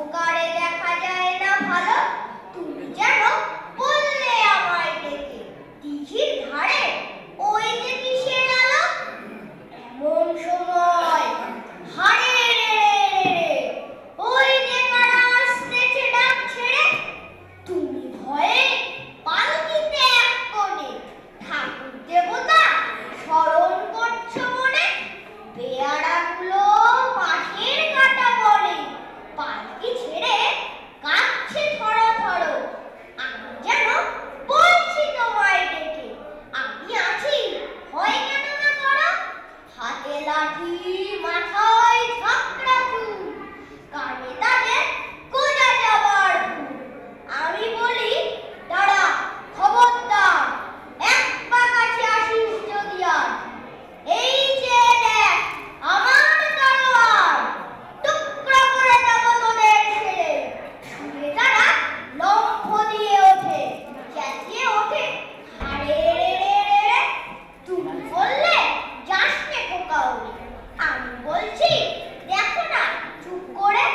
[SPEAKER 14] অন্ধকারে দেখা যায় না ভালো, তুমি যেন বললে আমায় ডেকে, দিঘির ধারে ওই যে কিসের আলো, এমন সময় হারে ওই যে কারা আসতেছে ডাক ছেড়ে, তুমি ভয়ে পালকিতে এক কোণে, ঠাকুর দেবতা স্মরণ করছো মনে, পেয়ারাগুলো মাঠের কাটা বনে, পালকি ছেড়ে কাঁপছে ধরো ধরো, আমি যেন বলছি তোমায় ডেকে, আমি আছি ভয় কেন না করো, হাতে লাঠি মাথায় ঝাঁকড়া চুল, কানে তাদের গোজা যাবার ফুল, আমি বলি দাঁড়া খবরদার, এক পা কাছে আসিস যদি আর, এই যে দেখ আমার তলোয়ার, টুকরা করে দেব তোদের ছেড়ে, শুনে তারা লম্ফ দিয়ে ওঠে, চেঁচিয়ে ওঠে হারে রে, তুমি বললে যাস নে খোকা ওরে, আমি বলছি দেখো না চুপ করে,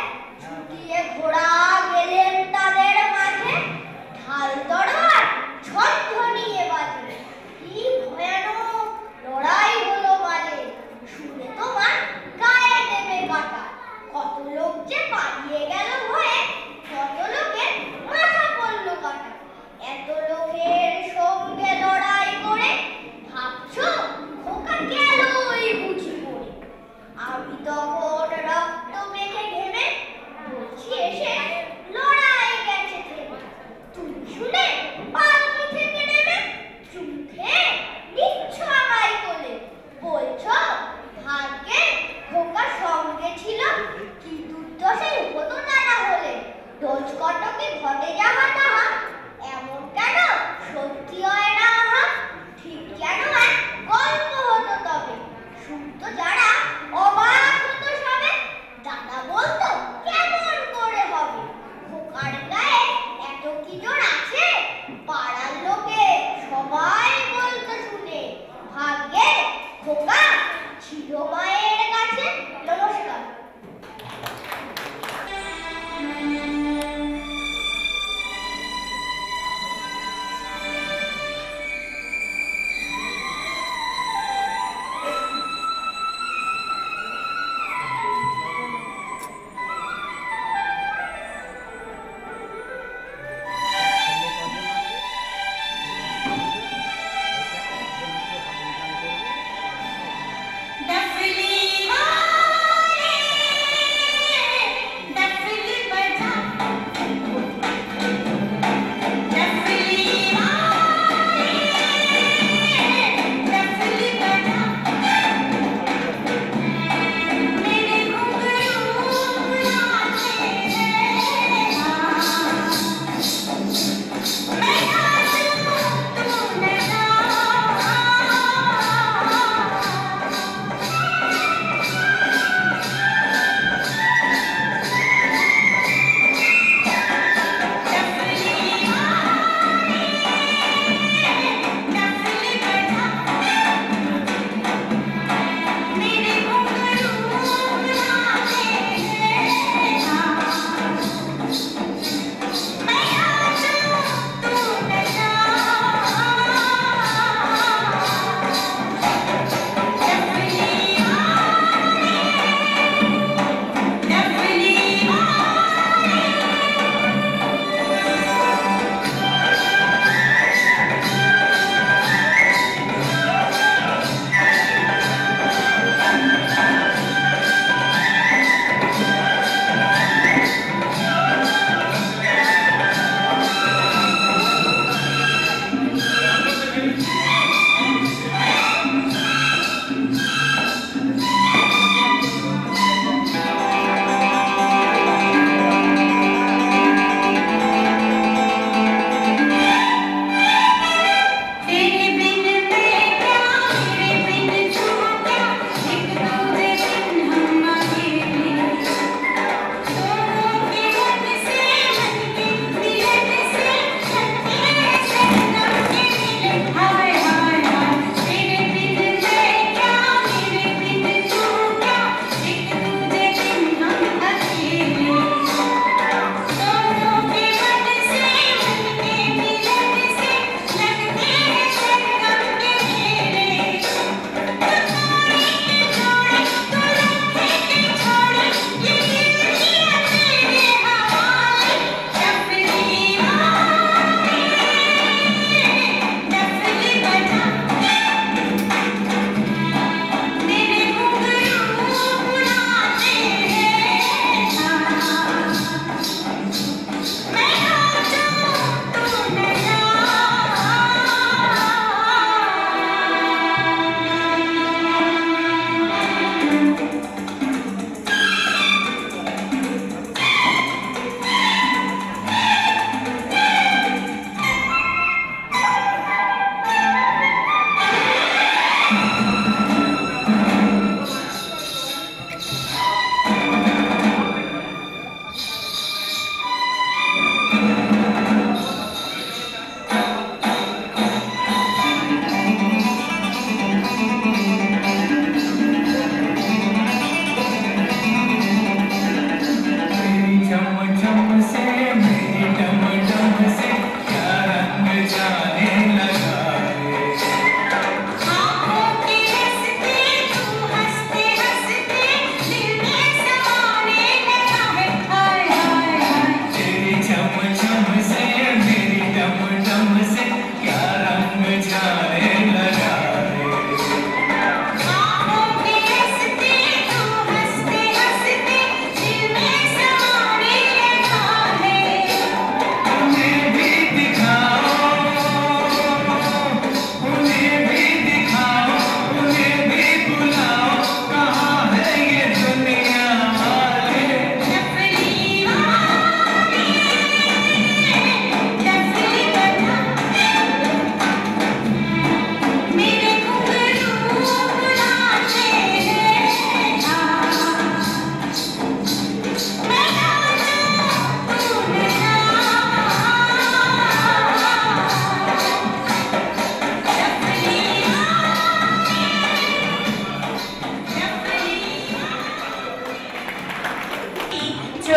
[SPEAKER 14] ছুটিয়ে ঘোড়া গেলেন তাদের মাঝে, ঢাল তরোয়ার ছন্দ নিয়ে বাজে, কি ভয়ানক লড়াই হলো মাঝে, শুনে তোমার গায়ে দেবে কাটা, কত লোক যে পালিয়ে গেল ভয়ে, কত লোকের মাথা পড়লো কাটা, এত লোকের সঙ্গে লড়াই করে ভাবছো খোকা গেলই বুঝি পড়ে, আমি তখন রক্ত মেখে ঘেমে বলছি এসে লড়াই গেছে থেমে, তুমি শুনে পালকি থেকে নেমে চুপ খেয়ে নিচ্ছ আমায় কোলে, বলছো ভাগ্যে খোকা সঙ্গে ছিল, কি দুর্দশাই হতো তা না হলে, রোজ কটকে ঘটে যাওয়া তাহা, এমন কেন সত্যি হয় না আহা, ঠিক যেন এক গল্প হতো তবে, শুনতো যারা অবাক হতো সবে, দাদা বলতো কেমন করে হবে, খোকার গায়ে এত কি জোর আছে, পাড়ার লোকে সবাই বলতো শুনে, ভাগ্যে খোকা ছিল মায়ের কাছে। নমস্কার।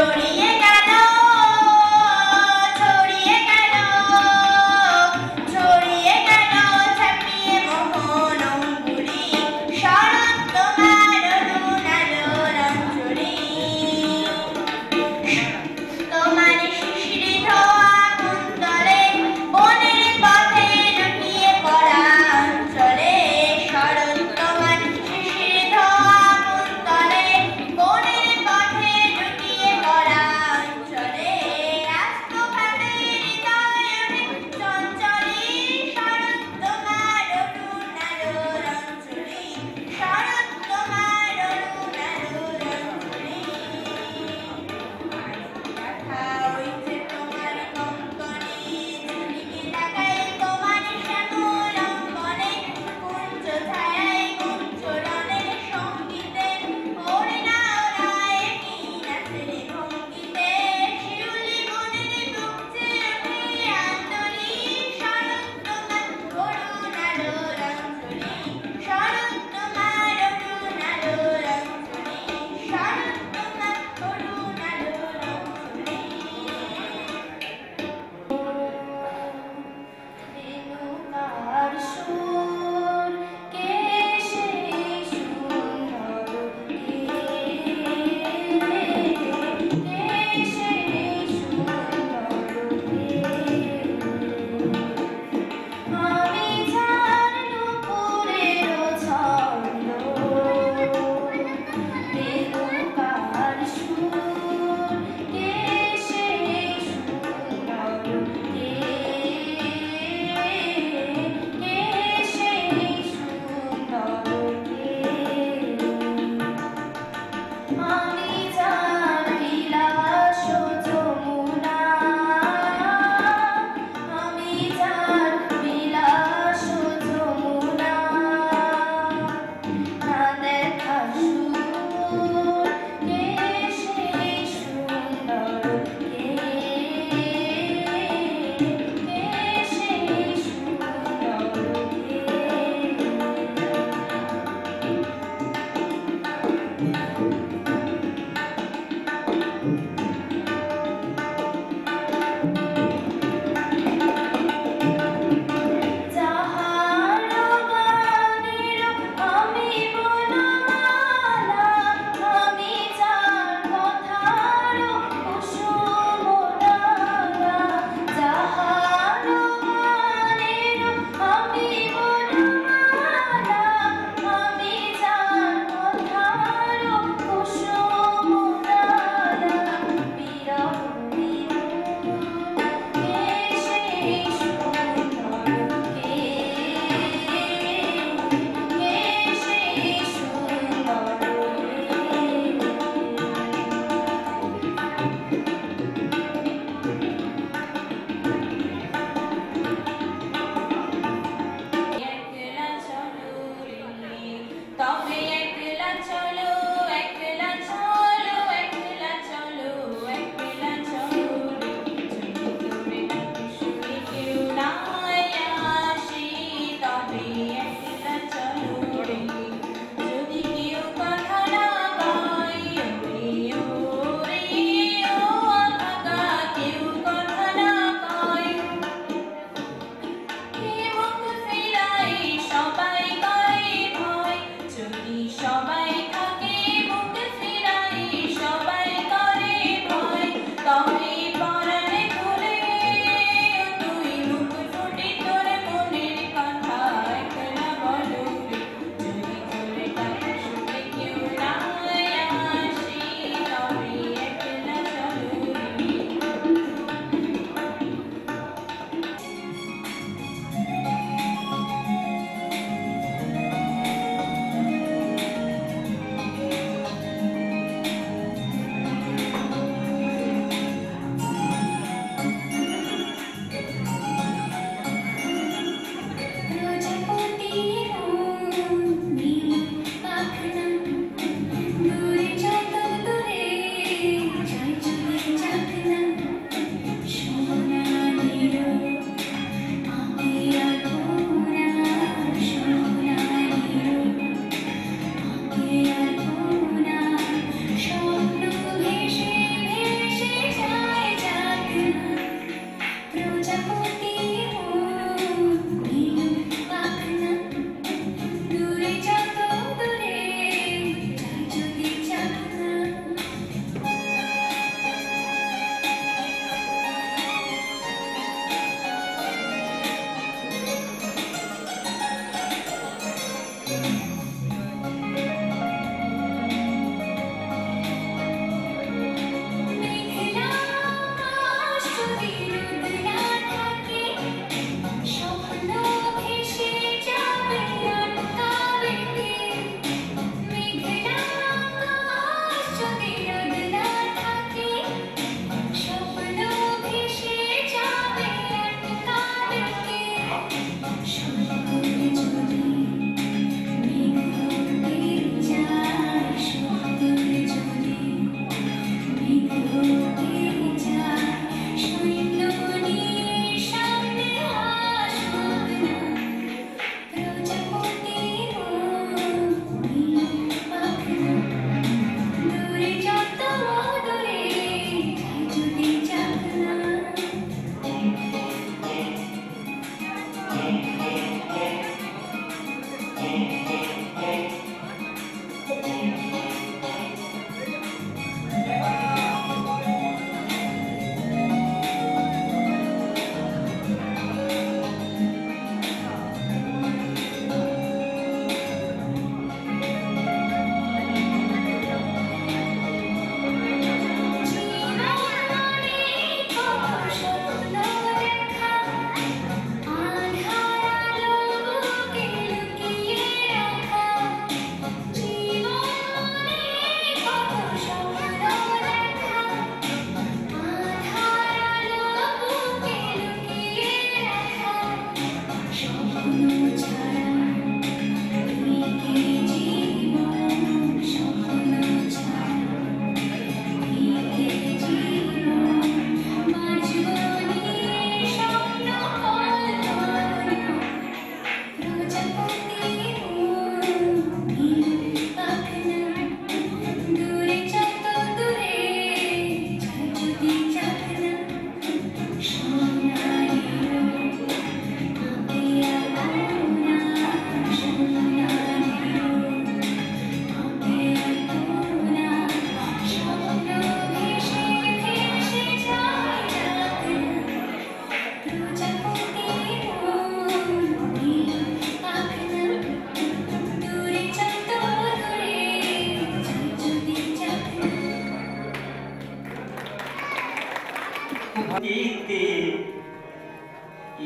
[SPEAKER 14] ছড়িয়ে গেল ছাপিয়ে মোহন অঙ্গুলি শরৎ তোমার অরুণালো রঞ্জনী তোমার শিশির ধোয়া কুন্তলে বনের পথে লুটিয়ে পড়া অঞ্চলে শরৎ তোমার শিশির ধোয়া কুন্তলে বনের পথে লুটিয়ে পড়া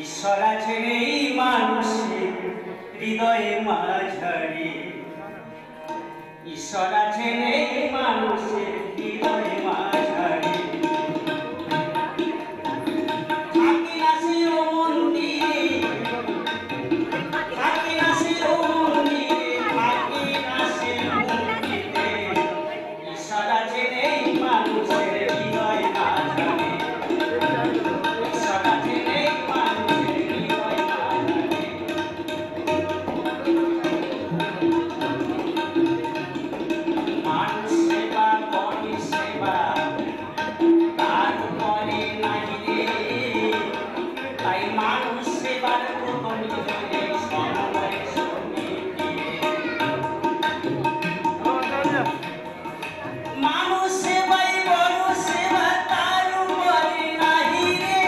[SPEAKER 15] ঈশ্বর আছেন এই মানুষের হৃদয়ে মাঝারে, ঈশ্বর আছেন এই মানুষের হৃদয়ে মাঝারে। থাকি না সে ও মন্দিরে, থাকি না সে ও মন্দিরে, থাকি না সে মন্দিরে, ঈশ্বর আছেন এই মানুষের হৃদয়ে মাঝারে, ঈশ্বর আছেন এই মানুষের হৃদয়ে মাঝারে। মানুষ সেবা করি সেবা তার করে নাই রে, তাই মানুষ সেবার প্রথম জনে সময় সমিতি। মানুষ সেবাই বড় সেবা তার করে নাই রে,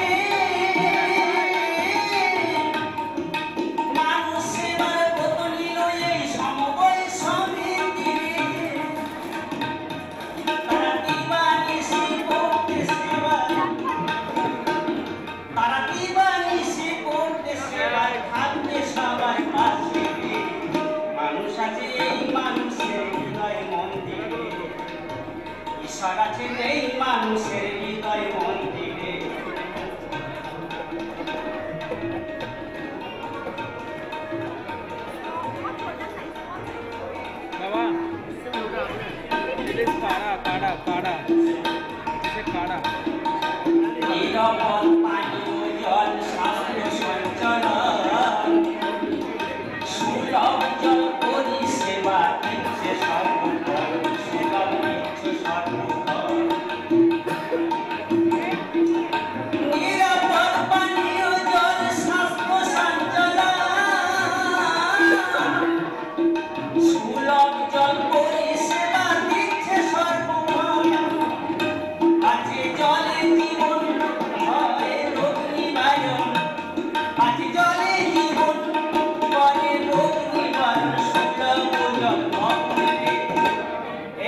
[SPEAKER 15] মানুষ সেবার প্রথম এই সময় সমিতি। তারা দিবানিশি করতে সেবা, তারা দিবানিশি করতে সেবা, থাকতে সবার পাশে। মানুষ আছে এই মানুষের হৃদয় মন্দিরে, ঈশ্বর আছেন এই মানুষের হৃদয় মন্দিরে।
[SPEAKER 1] बाबा काढ़ा काढ़ा काढ़ा इसे काढ़ा
[SPEAKER 15] নিরবল পানীয় জল স্বাস্থ্য সঞ্চালন, সুলভ জল পরিষেবা দিচ্ছে সর্বফল, সুলভ দিচ্ছে সর্বফল। নিরবল পানীয় জল স্বাস্থ্য সঞ্চালন, সুলভ জল পরিষেবা দিচ্ছে সর্বফল। আছে জলে জীবন হয় রোগ নিবারণ, আছে জলে জীবন করে রোগ নিবারণ। সুলভ জল ভবনে,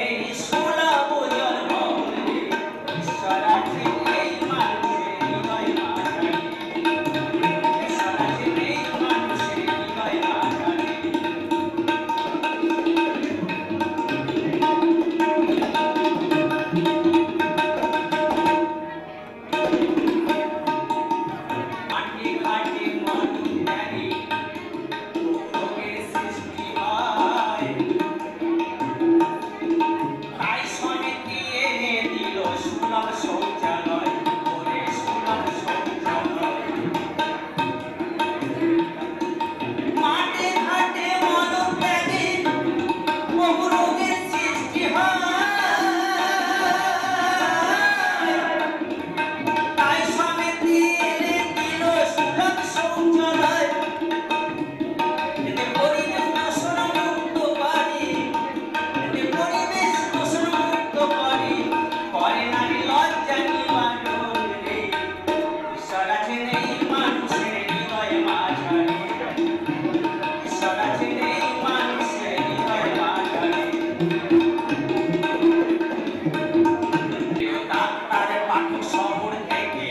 [SPEAKER 15] এই সুলভ জল ভবনে, ঈশ্বর আছেন এই মানুষের হৃদয় মাঝারে, ঈশ্বর আছেন এই মানুষের হৃদয় মাঝারে। মাটি ঘাটে মানুষ ত্যাগে রোগের সৃষ্টি হয়, তাই সমিতি এনে দিল সুলভ শৌচালয়, করে সুলভ শৌচালয়। মাটি ঘাটে মানব ত্যাগে বহু রোগের সৃষ্টি হয়, তাই সমিতি এনে দিল সুলভ শৌচালয়। এতে পরিবেশ দূষণ মুক্ত করে, এতে পরিবেশ দূষণ মুক্ত করে, করে নারী লজ্জা নিবারণ রে। ঈশ্বর আছেন এই মানুষের হৃদয় মাঝারে, ঈশ্বর আছেন এই মানুষের হৃদয় মাঝারে। ডাক্তার পাঠক শহর থেকে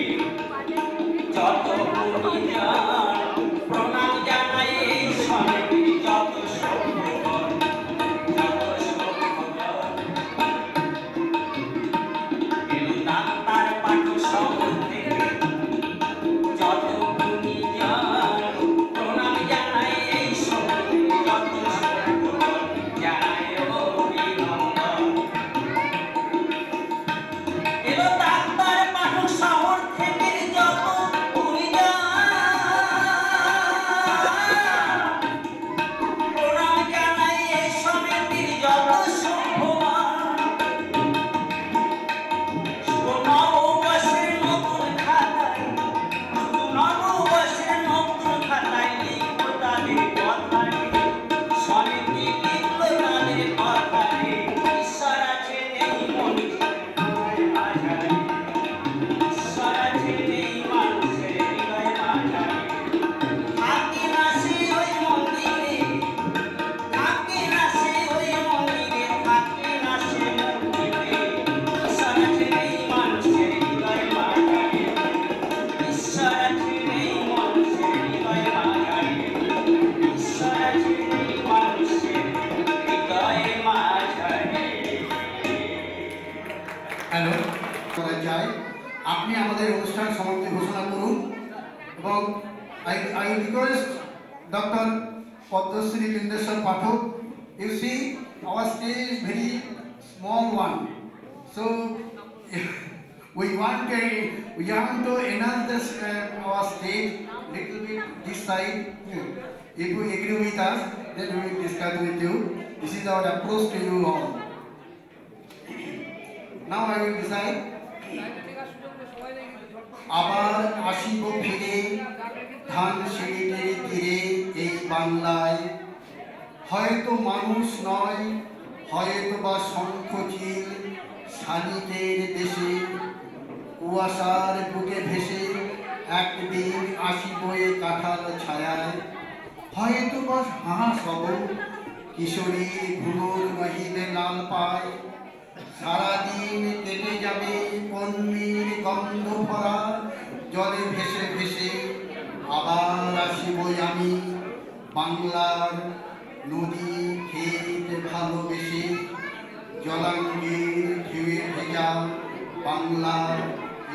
[SPEAKER 15] যত গুণীজন প্রণাম জানাই এই সমিতি, যত সভ্যগণ, যত সভ্যগণ। এলো ডাক্তার পাঠক শহর থেকে যত গুণীজন প্রণাম জানাই এই সমিতি, যত সভ্যগণ জানাই অভিনন্দন। এলো ডাক্তার পাঠক শহর থেকে যত গুণীজন
[SPEAKER 16] আপনি আমাদের অনুষ্ঠান সমাপ্তি ঘোষণা করুন এবং I request Dr. Padmasree Bindeswar Pathak. You see, our stage is very small one, so we want to enhance this our stage little bit this side. If you agree with us, then we will discuss with you. This is our approach to you all. Now I will decide. আবার আসিব ফিরে ধান সিঁড়িটির তীরে এই বাংলায়, হয়তো মানুষ নয়, হয়তো বা শঙ্খচিল শালিকের দেশে, কুয়াশার বুকে ভেসে একদিন আসিব এ কাঁঠাল ছায়ায়, হয়তো বা হাঁস হব কিশোরীর ঘুমোর মহিলে লাল পায়, সারাদিন কেটে যাবে কন্যির গন্ধ ভরা জলে ভেসে ভেসে, আবার আসিবই আমি বাংলার নদী ক্ষেত ভালোবেসে, জলাঙ্গির ঢেউয়ে ভেজা বাংলার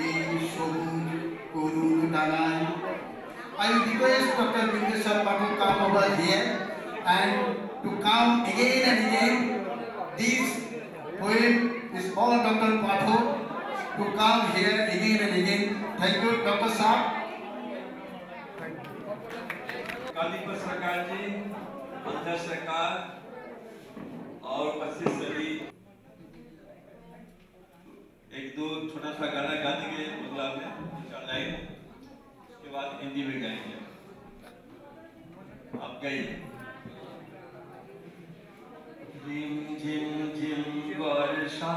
[SPEAKER 16] এই সবুজ করুণ ডানায়। I request Dr. Bindeswar Pathak to come over here and to come again and again. This poem is for Dr. Pathak to come here again and again. Thank you, Dr. Saab.
[SPEAKER 3] कालीपत सरकार जी, आंध्र सरकार और 25 सदी एक दो छोटा सा गाना गा देंगे बंगला में लाइन, उसके बाद हिंदी में गाएंगे। आप गाइए। झिम झिम झिम वर्षा,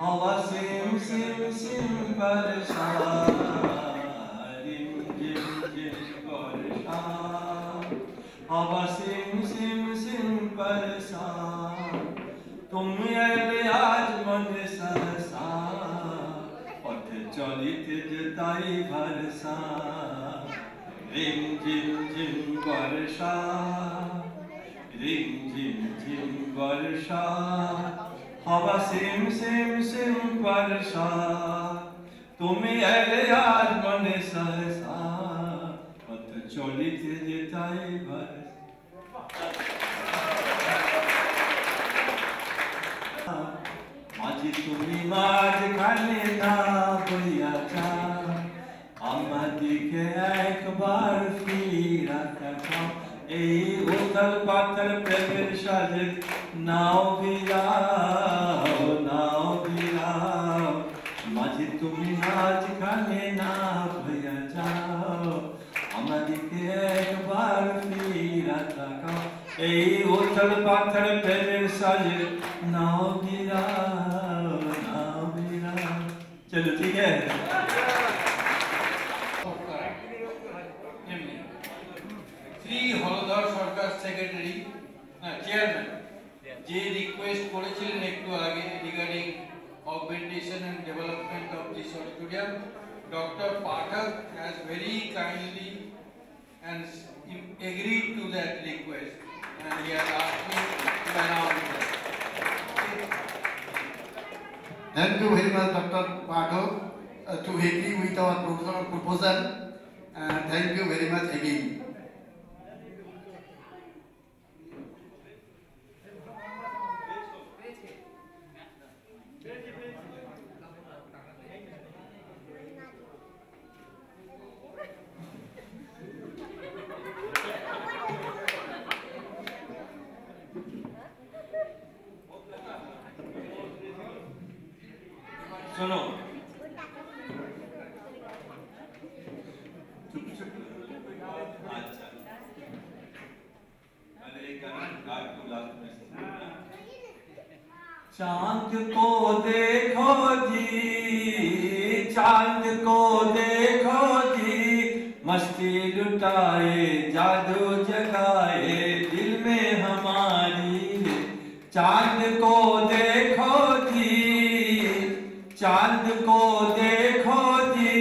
[SPEAKER 3] हवा सिम सिम सिम वर्षा, झिम झिम झिम वर्षा, हवा सिम सिम सिम वर्षा, तुम एले आज मन सहसा, पथ चलित जताई भरसा, रिम झिम झिम वर्षा, रिम झिम झिम वर्षा, हवा सिम सिम सिम वर्षा, तुम एले आज मन सहसा, पथ चलित जताई भरसा। মাঝি তুমি মাঝ খানে না বইয়াছা, আমাদিকে একবার ফিরা তাকাও, এই উথাল পাথাল প্রেমের সাজে নাও ভিড়াও, নাও ভিড়াও। মাঝি তুমি মাঝ খানে না বইয়া যাও, আমাদিকে একবার ফিরা তাকাও, এই উথাল পাথাল প্রেমের সাজে नाव गिरा, नाव गिरा। चलो ठीक है।
[SPEAKER 17] শ্রী হলধর সরকার সেক্রেটারি চেয়ারম্যান যে রিকোয়েস্ট করেছিলেন একটু আগে regarding augmentation and development of this auditorium, doctor Pathak has very kindly and agreed to that request and he has asked me to announce that.
[SPEAKER 16] Thank you very much, Dr. Pathak, to agree with our proposal. Thank you very much again.
[SPEAKER 3] सुनो, अच्छा, अरे एक गाना गा के last में चांद को देखो जी, चांद को देखो जी, मस्ती लुटाए जादू जगाए दिल में हमारी, चांद को देखो जी, चांद को देखो जी,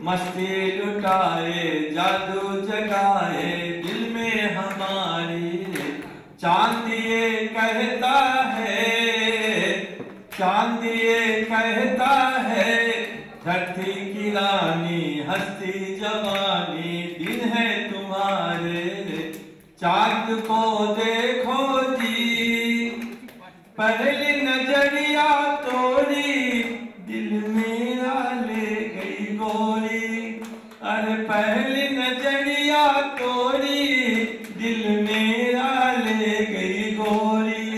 [SPEAKER 3] मस्ती लुटाए जादू जगाए दिल में हमारी, चांद ये कहता है, चांद ये कहता है सखी की रानी हस्ती जवानी दिन है तुम्हारे चाँद को देखो जी पहली नजरिया तोरी दिल मेरा ले गई गोरी अरे पहली नजरिया तोरी दिल मेरा ले गई गोरी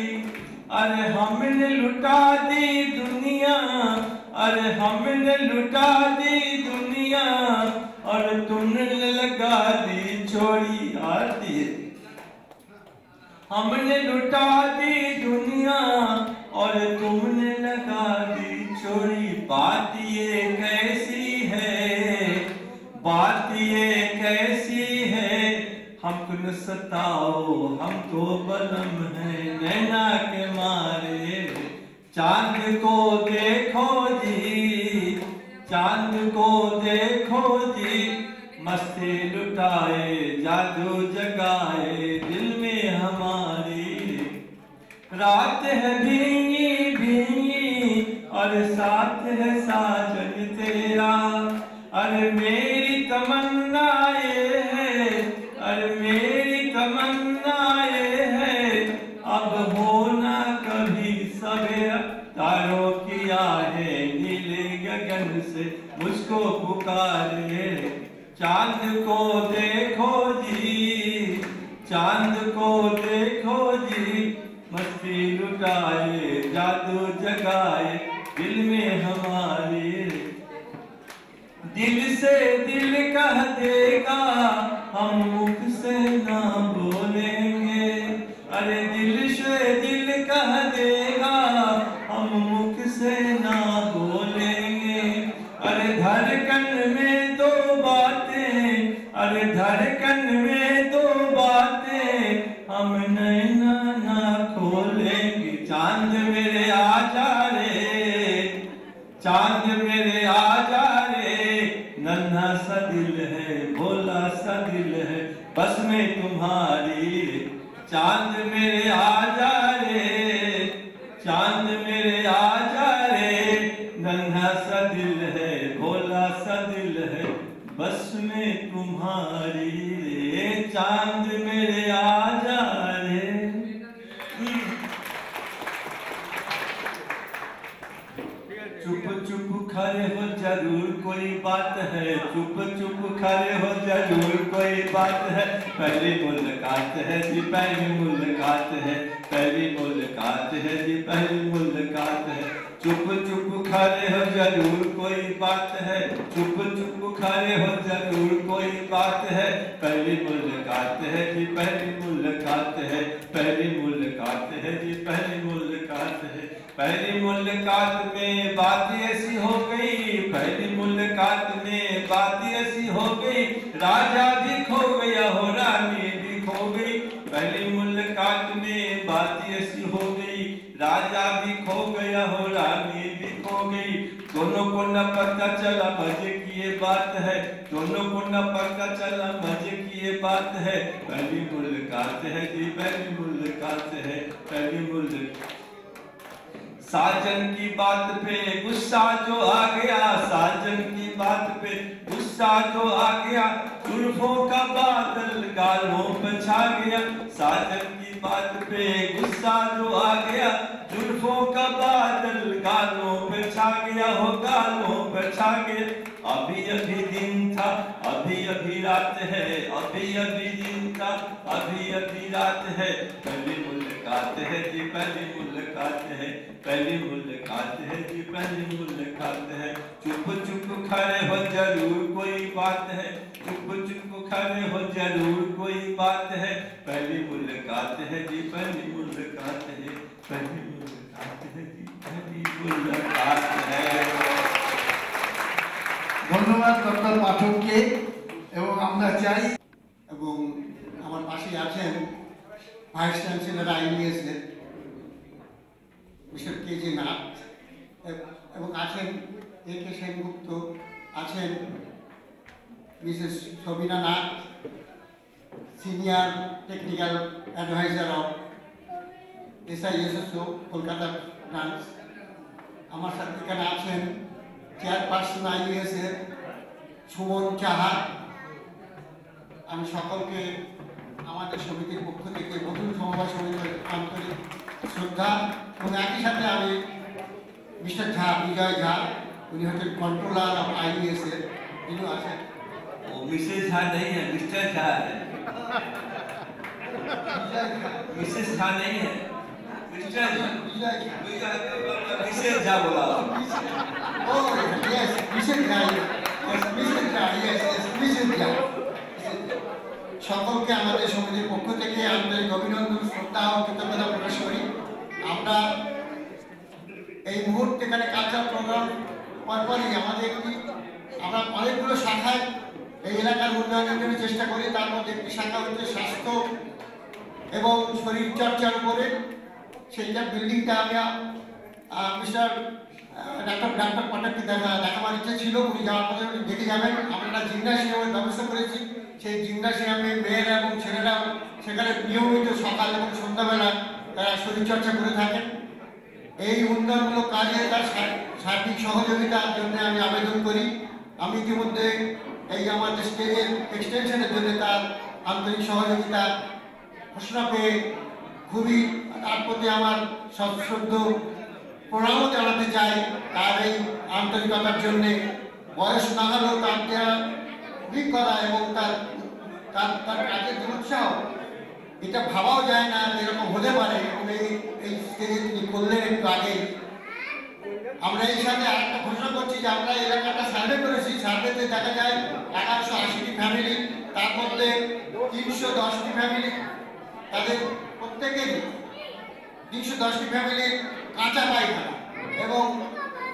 [SPEAKER 3] अरे हमने लुटा दी दुनिया अरे हमने लुटा दी दुनिया और तुमने लगा दी छोड़ी आती हमने लुटा दी दुनिया और तुमने लगा दी छोड़ी बात ये कैसी है बात ये कैसी है हमको न सताओ हम तो बलम है नैना के मारे चांद को देखो जी चांद को देखो जी मस्ती लुटाए जादू जगाए दिल में हमारी रात है भीगी भीगी और साथ है साजन तेरा अरे मेरी तमन्ना ये है अरे मेरी तमन्ना ये है अब होना कभी सवेरा तारों की आहें नीले गगन से मुझको पुकारे चांद को देखो जी चांद को देखो जी मस्ती लुटाए जादू जगाए दिल में हमारे दिल से दिल कह देगा हम मुख से ना बोलेंगे अरे दिल से दिल कह देगा हम मुख से ना बोलेंगे अरे धड़कन में दो बातें अरे धड़कन में दो बातें हम नैना ना खोलेंगे चांद मेरे आजा रे चांद मेरे आजा रे नन्हा सा दिल है भोला सा दिल है बस में तुम्हारी चांद मेरे आजा रे चांद मेरे आजा रे नन्हा सा दिल है भोला सा दिल है बस में तुम्हारी रे चांद मेरे आजा रे चुप चुप खड़े हो जरूर कोई बात है चुप चुप खड़े हो जरूर कोई बात है पहली मुलाकात है जी पहली मुलाकात है पहली मुलाकात है जी पहली मुलाकात है चुप चुप खड़े हो जरूर कोई बात है चुप चुप खड़े हो जरूर कोई बात है पहली मुलाकात है जी पहली मुलाकात है पहली मुलाकात है जी पहली मुलाकात है पहली मुलाकात में बात ऐसी हो गई पहली मुलाकात में बात ऐसी हो गई राजा भी खो गया हो रानी भी खो गई पहली मुलाकात में बात ऐसी हो गई राजा भी खो गया हो रानी भी खो गई दोनों को न पता चला मजे की ये बात है दोनों को न पता चला मजे की ये बात है पहली मुलाकात है जी पहली मुलाकात है पहली मुलाकात साजन की बात पे गुस्सा जो आ गया साजन की बात पे गुस्सा जो आ गया जुल्फों का बादल गालों पे छा गया साजन की बात पे गुस्सा जो आ गया जुल्फों का बादल गालों पे छा गया हो गालों पे छा गया अभी अभी दिन था अभी अभी रात है अभी अभी दिन था अभी अभी रात है पहली मुलाकात है जी पहली मुलाकात है पहली मुलाकात है जी पहली मुलाकात है चुप चुप खड़े हो जरूर कोई बात है चुप चुप खड़े हो जरूर कोई बात है पहली मुलाकात है जी पहली मुलाकात है पहली मुलाकात है जी पहली मुलाकात है
[SPEAKER 16] ধন্যবাদ ডক্টর পাঠককে এবং আমরা চাই এবং আমার পাশে আছেন ভাইস চ্যান্সেলর আইনিএসের মিস্টার কেজি নাথ এবং আছেন একে সেনগুপ্ত আছেন Mrs Sabina Nath senior technical adviser of SISSO Kolkata branch আমার সাথে এখানে আছেন চেয়ারপারসন IAS এর সুমন চাহা, আমি সকলকে আমাদের সমিতির পক্ষ থেকে নতুন সমবায় সমিতির আন্তরিক শ্রদ্ধা এবং একই সাথে আমি মিস্টার ঝা, বিজয় ঝা, উনি হচ্ছেন কন্ট্রোলার অফ IAS এর, তিনি আছেন।
[SPEAKER 11] वो मिसेस झा नहीं है, मिस्टर झा है। मिसेस झा नहीं है, मिस्टर झा। मिसेस झा बोला।
[SPEAKER 16] Oh yes, Mrs Jha, yes, Mrs Jha, yes, yes, Mrs Jha. সকলকে আমাদের সমিতির পক্ষ থেকে আন্তরিক অভিনন্দন, শ্রদ্ধা ও কৃতজ্ঞতা প্রকাশ করি। আমরা এই মুহূর্তে এখানে কালচার প্রোগ্রাম পরপরই আমরা অনেকগুলো শাখায় এই এলাকার উন্নয়নের জন্য চেষ্টা করি। তার মধ্যে একটি শাখা হচ্ছে স্বাস্থ্য এবং শরীর চর্চার উপরে। সেইটা বিল্ডিংটা আমি মিস্টার ডাক্তার পাঠককে দেখাবার ইচ্ছে ছিল, উনি যাওয়ার পথে উনি দেখে যাবেন। আমরা জিমনাসিয়ামের ব্যবস্থা করেছি, সেই জিমনাসিয়ামে মেয়েরা এবং ছেলেরা সেখানে নিয়মিত সকাল এবং সন্ধ্যাবেলা তারা শরীরচর্চা করে থাকেন। এই উন্নয়নমূলক কাজে তার সার্বিক সহযোগিতার জন্য আমি আবেদন করি। আমি ইতিমধ্যে এই আমাদের স্টেজের এক্সটেনশনের জন্য তার আন্তরিক সহযোগিতা ঘোষণা পেয়ে খুবই তার প্রতি আমার সশ্রদ্ধ প্রণামও জানাতে চাই। তার এই আন্তরিকতার জন্যে বয়স না হলেও তার দেওয়া অভিজ্ঞতা এবং তার কাজের যে উৎসাহ, এটা ভাবাও যায় না এরকম হতে পারে। এবং এই স্টেজে তিনি করলেন একটু আগে। আমরা এই সাথে আরেকটা ঘোষণা করছি যে আমরা এলাকাটা সার্ভে করেছি, সার্ভেতে দেখা যায় 1180টি ফ্যামিলি, তার মধ্যে 310টি ফ্যামিলি তাদের প্রত্যেকেরই 310টি ফ্যামিলির কাঁচা পায়খানা এবং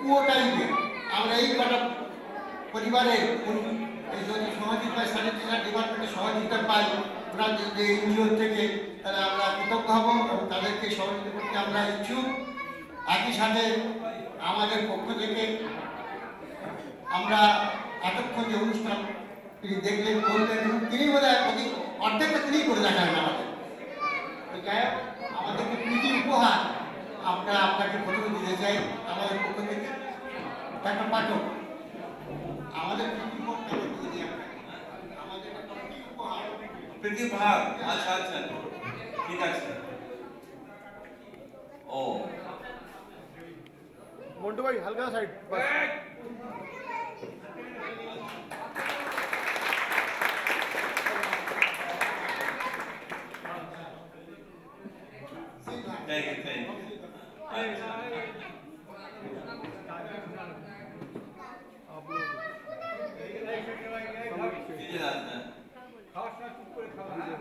[SPEAKER 16] কুয়ো টাইপের। আমরা এই কটা পরিবারের এই যদি সহযোগিতা স্যানিটেশন ডিপার্টমেন্টের সহযোগিতা পাই ওনাদের যে NGO থেকে, তাহলে আমরা কৃতজ্ঞ হব এবং তাদেরকে সহযোগিতা করতে আমরা ইচ্ছুক। একই সাথে আমাদের পক্ষ থেকে আমরা এতক্ষণ যে অনুষ্ঠান তিনি দেখলেন বললেন, তিনি বোধহয় অর্ধেকটা তিনিই করে দেখালেন আমাদের। যাই হোক, আমাদেরকে প্রীতি উপহার আমরা আপনাকে প্রথমে দিতে চাই আমাদের পক্ষ থেকে। একটা পাঠক আমাদের প্রীতি উপহার
[SPEAKER 11] প্রীতি উপহার। আচ্ছা আচ্ছা, ঠিক আছে। ও
[SPEAKER 1] মন্টু ভাই হালকা side bus.
[SPEAKER 11] Thank you, thank you.
[SPEAKER 1] आप लोग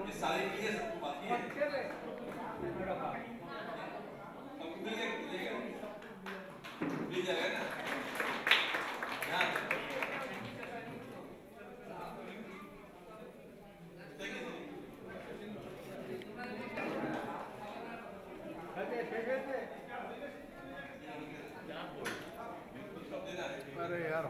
[SPEAKER 11] ये सारी चीजें सबको बाकी है। मिल जाएगा ना?
[SPEAKER 1] अरे यार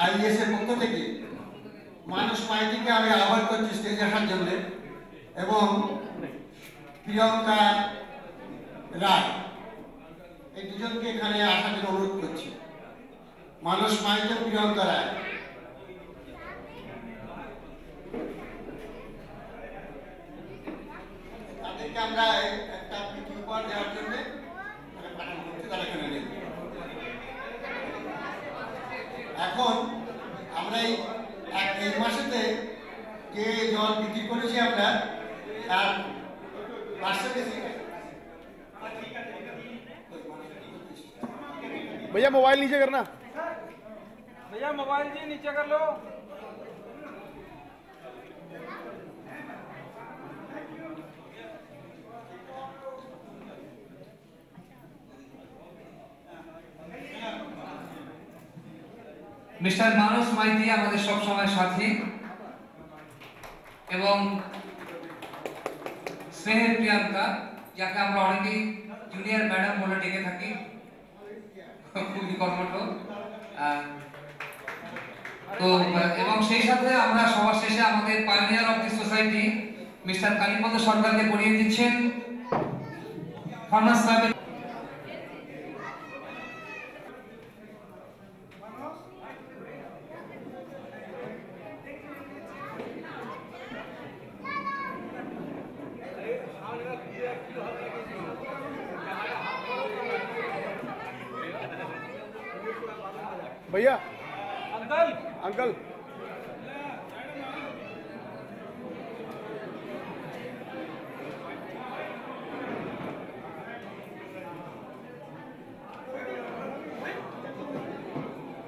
[SPEAKER 16] IAS এর পক্ষ থেকে মানুষ মাইতিকে আমি আহ্বান করছি স্টেজে আসার জন্য এবং প্রিয়ঙ্কা রায় এই দুজনকে এখানে আসার জন্য অনুরোধ করছি। মানুষ মাইতি, প্রিয়ঙ্কা রায়। তাদেরকে আমরা একটা প্রীতি উপহার দেওয়ার জন্য পাঠানো করছি, তারা এখানে নেই। এখন আমরা এই মাসেতে যে জল বিক্রি করেছি আমরা তার পার্সেন্টেজ।
[SPEAKER 1] भैया मोबाइल नीचे करना।
[SPEAKER 8] भैया मोबाइल जी नीचे कर लो।
[SPEAKER 18] মিস্টার মানস মাইতি আমাদের সব সময় সাথী এবং স্নেহের প্রিয়াঙ্কা যাকে আমরা অনেকেই জুনিয়র ম্যাডাম বলে ডেকে থাকি, খুবই কর্মঠ। তো এবং সেই সাথে আমরা সবার শেষে আমাদের pioneer of the society mister Kalipada সরকারকে পড়িয়ে দিচ্ছেন ফার্মার্স ক্লাবের।
[SPEAKER 1] भैया अंकल अंकल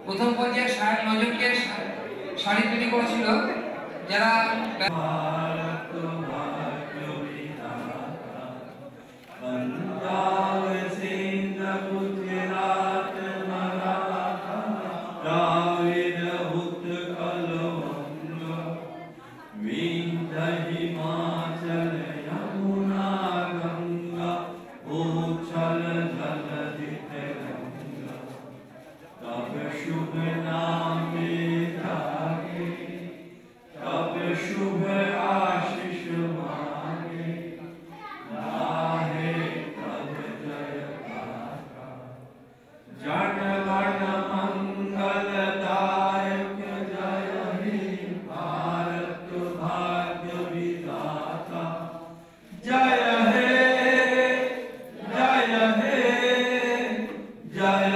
[SPEAKER 18] প্রথম পর্যায়ে 69 জনকে শাড়ি তৈরি করেছিল যারা
[SPEAKER 13] जय